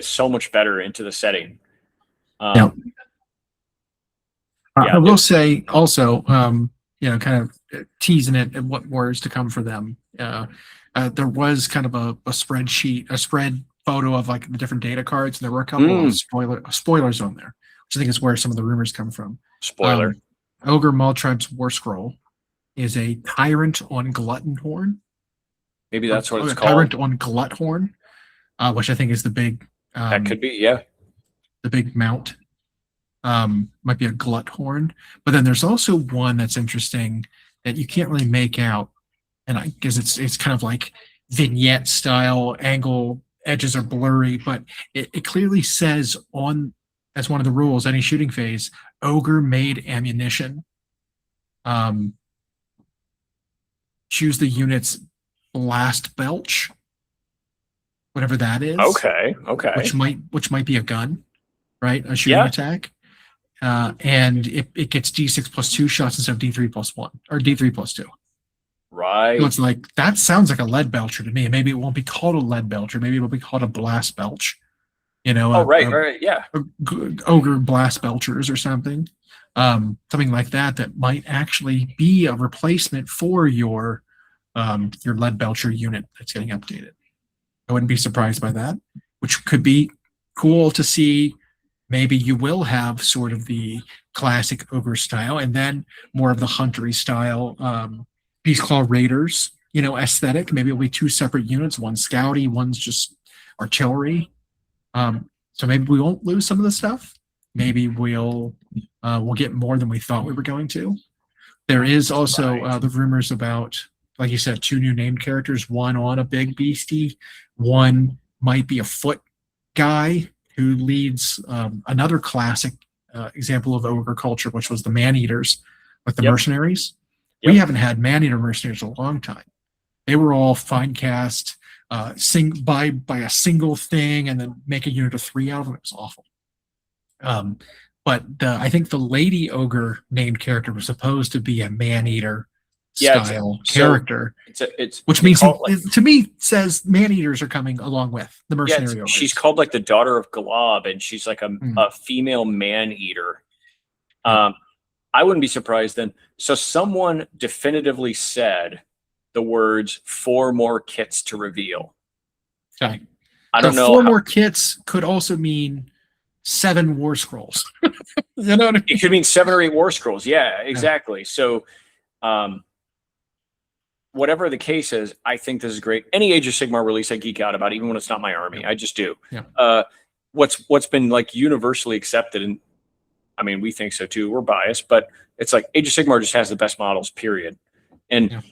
[SPEAKER 2] so much better into the setting.
[SPEAKER 1] Yeah.
[SPEAKER 2] Yeah,
[SPEAKER 1] I will say also, kind of teasing it and what more is to come for them. There was kind of a spread photo of like the different data cards, and there were a couple of spoilers on there, which I think is where some of the rumors come from.
[SPEAKER 2] Spoiler.
[SPEAKER 1] Ogre Maltribe's War Scroll is a Tyrant on Glutton Horn.
[SPEAKER 2] Maybe that's what it's called.
[SPEAKER 1] Tyrant on Glut Horn, which I think is the big.
[SPEAKER 2] That could be, yeah.
[SPEAKER 1] The big mount. Might be a Glut Horn, but then there's also one that's interesting that you can't really make out, and I guess it's kind of like vignette style, angle edges are blurry, but it clearly says on as one of the rules, any shooting phase, ogre made ammunition. Choose the unit's blast belch, whatever that is.
[SPEAKER 2] Okay.
[SPEAKER 1] Which might be a gun, right? A shooting attack. And it gets D6 plus 2 shots instead of D3 plus 1 or D3 plus 2.
[SPEAKER 2] Right.
[SPEAKER 1] So it's like that sounds like a lead belcher to me. Maybe it won't be called a lead belcher. Maybe it'll be called a blast belch.
[SPEAKER 2] Right. Yeah.
[SPEAKER 1] Ogre blast belchers or something. Something like that might actually be a replacement for your lead belcher unit that's getting updated. I wouldn't be surprised by that, which could be cool to see. Maybe you will have sort of the classic ogre style and then more of the huntery style Beastclaw Raiders, aesthetic. Maybe it'll be 2 separate units, one scouty, one's just artillery. So maybe we won't lose some of the stuff. Maybe we'll get more than we thought we were going to. There is also the rumors about, like you said, 2 new named characters, one on a big beastie, one might be a foot guy who leads another classic example of ogre culture, which was the man-eaters with the mercenaries. We haven't had man-eater mercenaries in a long time. They were all fine cast, by a single thing, and then make a unit of 3 out of them. It was awful. But I think the lady ogre named character was supposed to be a man-eater style character, which means to me says man-eaters are coming along with the mercenary ogres.
[SPEAKER 2] She's called like the daughter of Glob, and she's like a female man-eater. I wouldn't be surprised then. So someone definitively said the words 4 more kits to reveal.
[SPEAKER 1] Okay.
[SPEAKER 2] I don't know.
[SPEAKER 1] 4 more kits could also mean 7 war scrolls. You know what I mean?
[SPEAKER 2] It could mean 7 or 8 war scrolls. Yeah, exactly. So whatever the case is, I think this is great. Any Age of Sigmar release I geek out about, even when it's not my army. I just do.
[SPEAKER 1] Yeah.
[SPEAKER 2] What's been like universally accepted, and I mean, we think so too. We're biased, but it's like Age of Sigmar just has the best models, period. And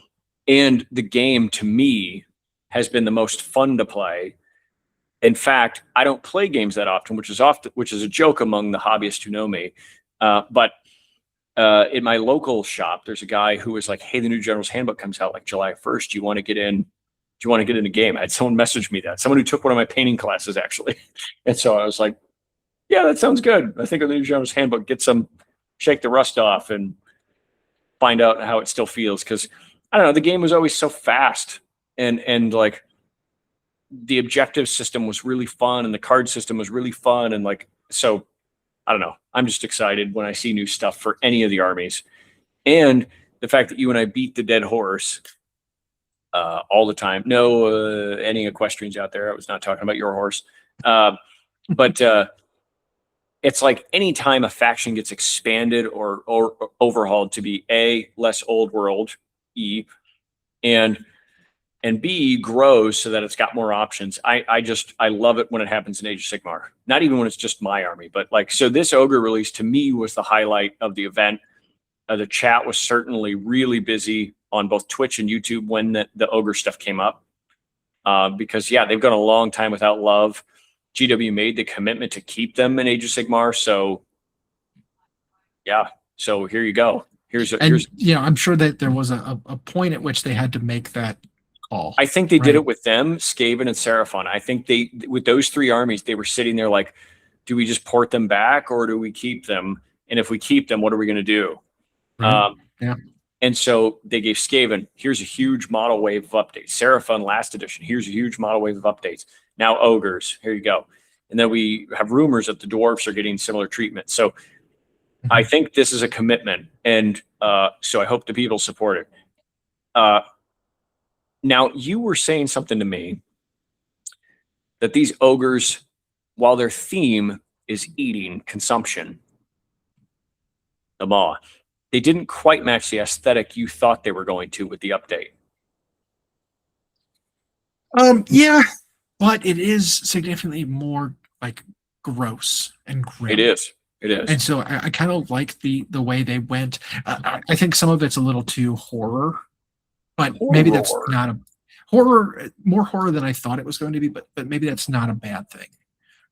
[SPEAKER 2] the game to me has been the most fun to play. In fact, I don't play games that often, which is a joke among the hobbyists who know me. But in my local shop, there's a guy who was like, "Hey, the new General's Handbook comes out like July 1st. Do you want to get in? Do you want to get in the game?" I had someone message me that. Someone who took one of my painting classes, actually. And so I was like, yeah, that sounds good. I think the new General's Handbook, shake the rust off and find out how it still feels. Because I don't know, the game was always so fast, and like the objective system was really fun, and the card system was really fun, and like, so I don't know. I'm just excited when I see new stuff for any of the armies, and the fact that you and I beat the dead horse all the time. No, any equestrians out there? I was not talking about your horse, but it's like anytime a faction gets expanded or overhauled to be A, less old world, and B, grows so that it's got more options. I love it when it happens in Age of Sigmar. Not even when it's just my army, but like, so this ogre release to me was the highlight of the event. The chat was certainly really busy on both Twitch and YouTube when the ogre stuff came up. Because they've gone a long time without love. GW made the commitment to keep them in Age of Sigmar. So so here you go.
[SPEAKER 1] I'm sure that there was a point at which they had to make that call.
[SPEAKER 2] I think they did it with them, Skaven and Seraphon. I think with those 3 armies, they were sitting there like, do we just port them back or do we keep them? And if we keep them, what are we going to do? And so they gave Skaven, here's a huge model wave of updates. Seraphon last edition, here's a huge model wave of updates. Now ogres, here you go. And then we have rumors that the dwarves are getting similar treatment. So I think this is a commitment, and so I hope the people support it. Now, you were saying something to me that these ogres, while their theme is eating, consumption, the maw, they didn't quite match the aesthetic you thought they were going to with the update.
[SPEAKER 1] Yeah, but it is significantly more like gross and grim.
[SPEAKER 2] It is. It is.
[SPEAKER 1] And so I kind of like the way they went. I think some of it's a little too horror, but maybe that's not a horror, more horror than I thought it was going to be, but maybe that's not a bad thing,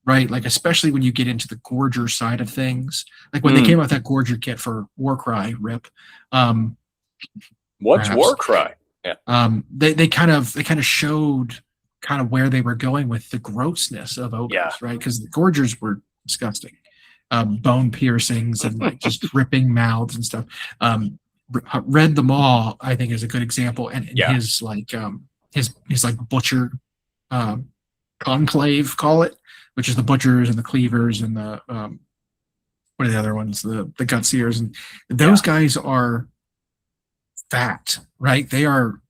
[SPEAKER 1] right? Like, especially when you get into the Gorger side of things, like when they came out with that Gorger kit for Warcry, RIP.
[SPEAKER 2] What's
[SPEAKER 1] perhaps,
[SPEAKER 2] Warcry? Yeah.
[SPEAKER 1] They kind of showed kind of where they were going with the grossness of ogres, right? Because the Gorgers were disgusting. Bone piercings and like just dripping mouths and stuff. Red the Maw, I think, is a good example, and his like butcher conclave, call it, which is the butchers and the cleavers and the what are the other ones, the gutseers, and those guys are fat, right? They are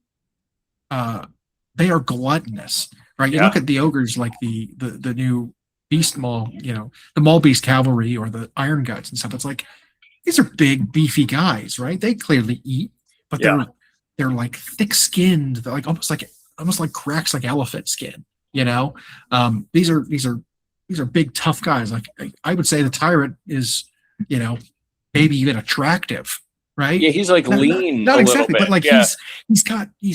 [SPEAKER 1] gluttonous, right? You look at the ogres like the new Beast Maul, the Maul Beast Cavalry or the Iron Guts and stuff. It's like, these are big, beefy guys, right? They clearly eat, but they're like thick-skinned. They're like almost like cracks like elephant skin. These are big, tough guys. Like I would say the Tyrant is, maybe even attractive, right?
[SPEAKER 2] Yeah, he's like lean.
[SPEAKER 1] Not
[SPEAKER 2] a
[SPEAKER 1] exactly,
[SPEAKER 2] little bit.
[SPEAKER 1] but like he's got you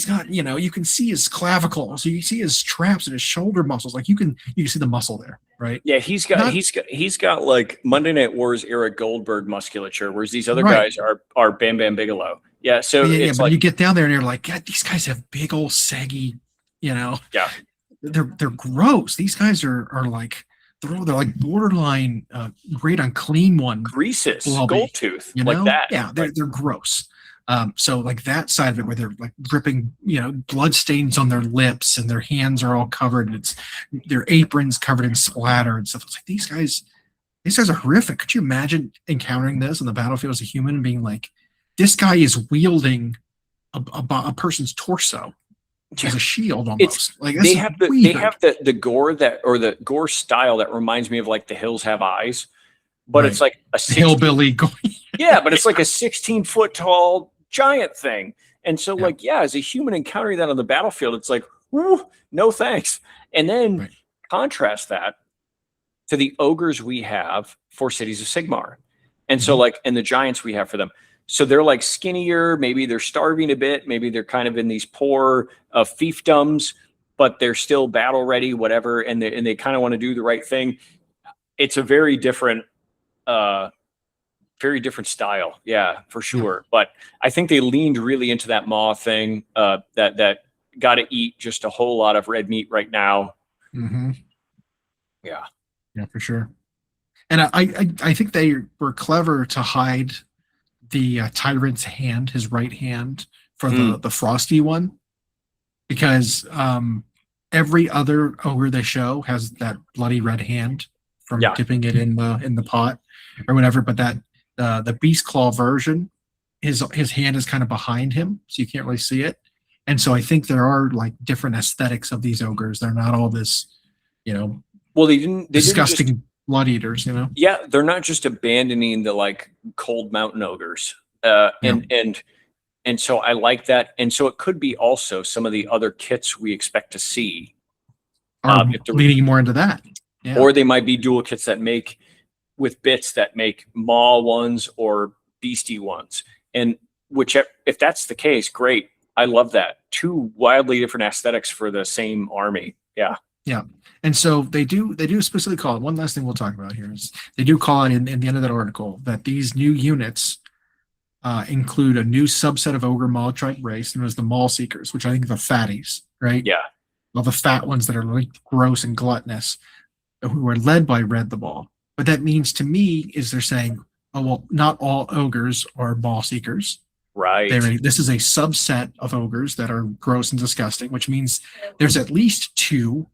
[SPEAKER 1] can see his clavicle, so you see his traps and his shoulder muscles. Like you can see the muscle there, right?
[SPEAKER 2] Yeah, he's got like Monday Night Wars era Goldberg musculature, whereas these other guys are Bam Bam Bigelow. Yeah, so it's
[SPEAKER 1] but
[SPEAKER 2] like,
[SPEAKER 1] you get down there and you're like, God, these guys have big old saggy, they're gross. These guys are like they're like borderline great on clean one.
[SPEAKER 2] Greases, gold tooth, like that.
[SPEAKER 1] Yeah, they're gross. So like that side of it where they're like dripping, blood stains on their lips and their hands are all covered and it's their aprons covered in splatter and stuff. It's like these guys are horrific. Could you imagine encountering this on the battlefield as a human and being like, this guy is wielding a person's torso as a shield almost.
[SPEAKER 2] They have the gore the gore style that reminds me of like The Hills Have Eyes, but it's like a
[SPEAKER 1] hillbilly going.
[SPEAKER 2] Yeah, but it's like a 16-foot tall giant thing. And so as a human encountering that on the battlefield, it's like, whoo, no thanks. And then contrast that to the ogres we have for Cities of Sigmar. And so and the giants we have for them. So they're like skinnier, maybe they're starving a bit, maybe they're kind of in these poor fiefdoms, but they're still battle ready, whatever, and they kind of want to do the right thing. It's a very different style, for sure. But I think they leaned really into that maw thing, that got to eat just a whole lot of red meat right now. Yeah,
[SPEAKER 1] for sure. And I think they were clever to hide the Tyrant's hand, his right hand, for the frosty one, because every other ogre they show has that bloody red hand from dipping it in the pot or whatever. But that the Beast Claw version, his hand is kind of behind him, so you can't really see it. And so I think there are like different aesthetics of these ogres. They're not all this,
[SPEAKER 2] well, they
[SPEAKER 1] disgusting blood eaters,
[SPEAKER 2] Yeah, they're not just abandoning the like cold mountain ogres. And so I like that. And so it could be also some of the other kits we expect to see.
[SPEAKER 1] Leading more into that. Yeah.
[SPEAKER 2] Or they might be dual kits that make with bits that make maw ones or beastie ones. And if that's the case, great. I love that. Two wildly different aesthetics for the same army. Yeah.
[SPEAKER 1] Yeah. And so they do specifically call it. One last thing we'll talk about here is they do call it in the end of that article that these new units include a new subset of ogre maw tribe race known as the Maul Seekers, which I think are the fatties, right?
[SPEAKER 2] Yeah.
[SPEAKER 1] Well, the fat ones that are like gross and gluttonous, who are led by Red the Maul. What that means to me is they're saying, oh, well, not all ogres are Maul Seekers.
[SPEAKER 2] Right.
[SPEAKER 1] This is a subset of ogres that are gross and disgusting, which means there's at least 2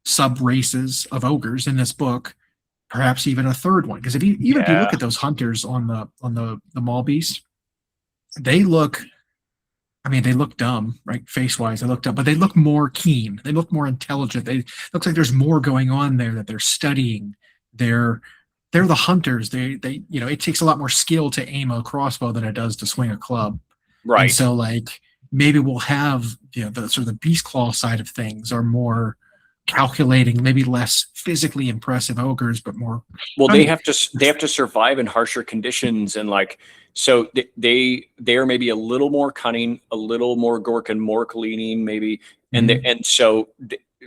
[SPEAKER 1] sub races of ogres in this book, perhaps even a third one. Because if you look at those hunters on the mall beast, they look, I mean, they look dumb, right? Face wise, they look dumb, but they look more keen. They look more intelligent. They looks like there's more going on there that they're studying. They're the hunters. They it takes a lot more skill to aim a crossbow than it does to swing a club.
[SPEAKER 2] Right.
[SPEAKER 1] And so like maybe we'll have the sort of the beast claw side of things are more calculating, maybe less physically impressive ogres, but more.
[SPEAKER 2] Well, they have to survive in harsher conditions, and like so they are maybe a little more cunning, a little more Gork and Mork leaning, maybe, and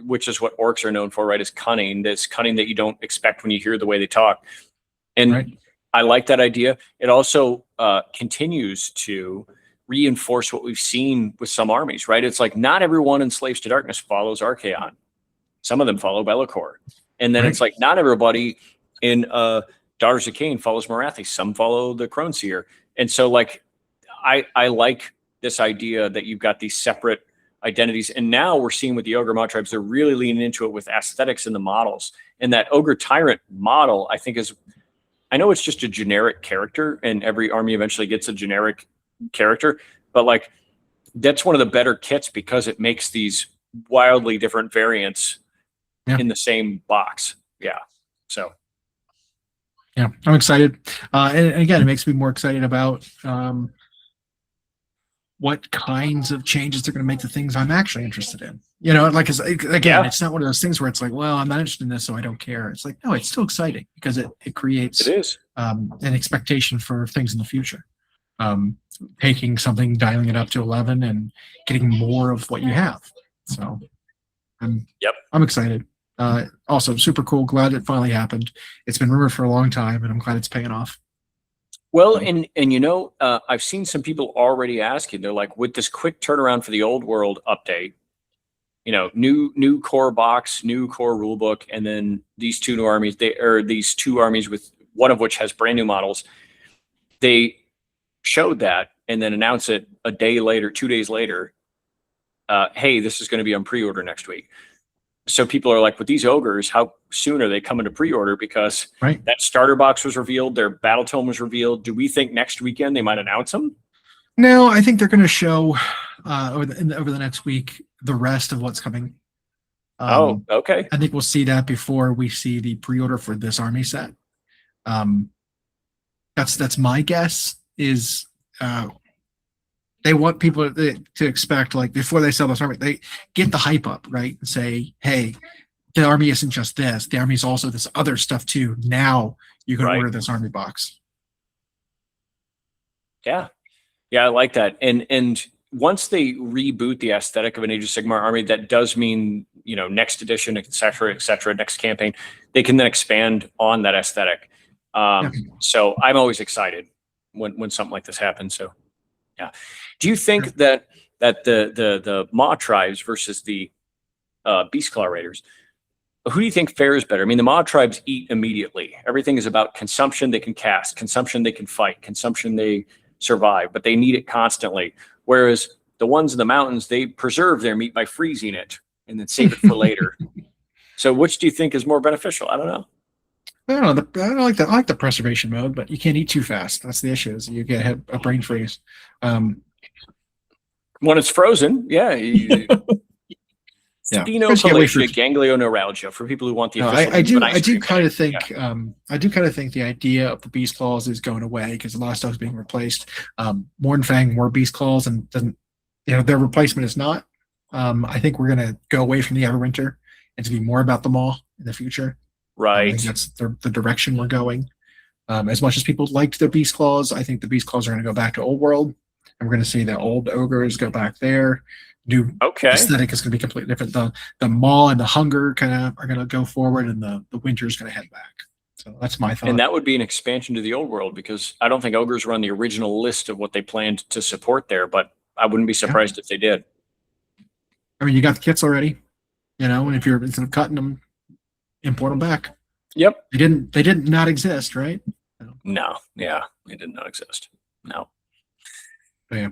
[SPEAKER 2] which is what orcs are known for, right? Is cunning. This cunning that you don't expect when you hear the way they talk, and right. I like that idea. It also continues to reinforce what we've seen with some armies, right? It's like not everyone in Slaves to Darkness follows Archaon. Some of them follow Be'lakor. And then it's like not everybody in Daughters of Cain follows Morathi. Some follow the Crone Seer. And so like I like this idea that you've got these separate identities. And now we're seeing with the Ogre mod tribes, they're really leaning into it with aesthetics in the models. And that Ogre Tyrant model, I think I know it's just a generic character and every army eventually gets a generic character, but like that's one of the better kits because it makes these wildly different variants in the same box. Yeah. So.
[SPEAKER 1] Yeah, I'm excited. And again, it makes me more excited about what kinds of changes they're going to make to things I'm actually interested in. Like, it's not one of those things where it's like, well, I'm not interested in this, so I don't care. It's like, no, it's still exciting because it creates an expectation for things in the future. Taking something, dialing it up to 11 and getting more of what you have. So I'm excited. Also super cool. Glad it finally happened. It's been rumored for a long time and I'm glad it's paying off.
[SPEAKER 2] Well, and I've seen some people already asking, they're like, with this quick turnaround for the old world update, new core box, new core rule book, and then these 2 new armies, these 2 armies with one of which has brand new models. They showed that and then announced it a day later, 2 days later. Hey, this is going to be on pre-order next week. So people are like, with these ogres, how soon are they coming to pre-order? Because that starter box was revealed, their battle tome was revealed. Do we think next weekend they might announce them?
[SPEAKER 1] No, I think they're going to show over the next week the rest of what's coming.
[SPEAKER 2] Okay.
[SPEAKER 1] I think we'll see that before we see the pre-order for this army set. That's my guess. Is they want people to expect, like, before they sell this army, they get the hype up, right? And say, hey, the army isn't just this. The army is also this other stuff too. Now you can order this army box.
[SPEAKER 2] Yeah. Yeah, I like that. And once they reboot the aesthetic of an Age of Sigmar army, that does mean, next edition, et cetera, next campaign, they can then expand on that aesthetic. So I'm always excited when something like this happens. So, yeah. Do you think that the Maw tribes versus the Beastclaw Raiders, who do you think fares better? I mean, the Maw tribes eat immediately. Everything is about consumption. They can cast, consumption. They can fight, consumption. They survive, but they need it constantly. Whereas the ones in the mountains, they preserve their meat by freezing it and then save it for later. So which do you think is more beneficial? I don't know.
[SPEAKER 1] I don't know. I like that. I like the preservation mode, but you can't eat too fast. That's the issue. Is you get a brain freeze.
[SPEAKER 2] When it's frozen, Stenochalacia, ganglioneuralgia for people who want the official.
[SPEAKER 1] I do kind of think the idea of the beast claws is going away because a lot of stuff is being replaced. Mornfang were beast claws, and their replacement is not. I think we're gonna go away from the Everwinter and to be more about the Maw in the future.
[SPEAKER 2] Right.
[SPEAKER 1] I think that's the direction we're going. As much as people liked their beast claws, I think the beast claws are going to go back to old world, and we're going to see the old ogres go back there. New aesthetic is going to be completely different. The Maw and the Hunger kind of are going to go forward, and the Winter is going to head back. So that's my thought.
[SPEAKER 2] And that would be an expansion to the old world, because I don't think ogres were on the original list of what they planned to support there, but I wouldn't be surprised if they did.
[SPEAKER 1] I mean, you got the kits already, and if you're, instead of cutting them, import them back.
[SPEAKER 2] Yep.
[SPEAKER 1] They didn't not exist, right?
[SPEAKER 2] No. Yeah, they did not exist. No.
[SPEAKER 1] Yeah.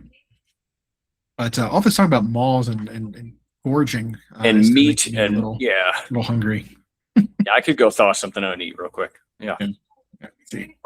[SPEAKER 1] But all this talk about malls and gorging
[SPEAKER 2] And
[SPEAKER 1] is
[SPEAKER 2] meat
[SPEAKER 1] making me
[SPEAKER 2] and
[SPEAKER 1] a
[SPEAKER 2] yeah.
[SPEAKER 1] little hungry.
[SPEAKER 2] Yeah, I could go thaw something out and eat real quick. Yeah.
[SPEAKER 1] Yeah, see.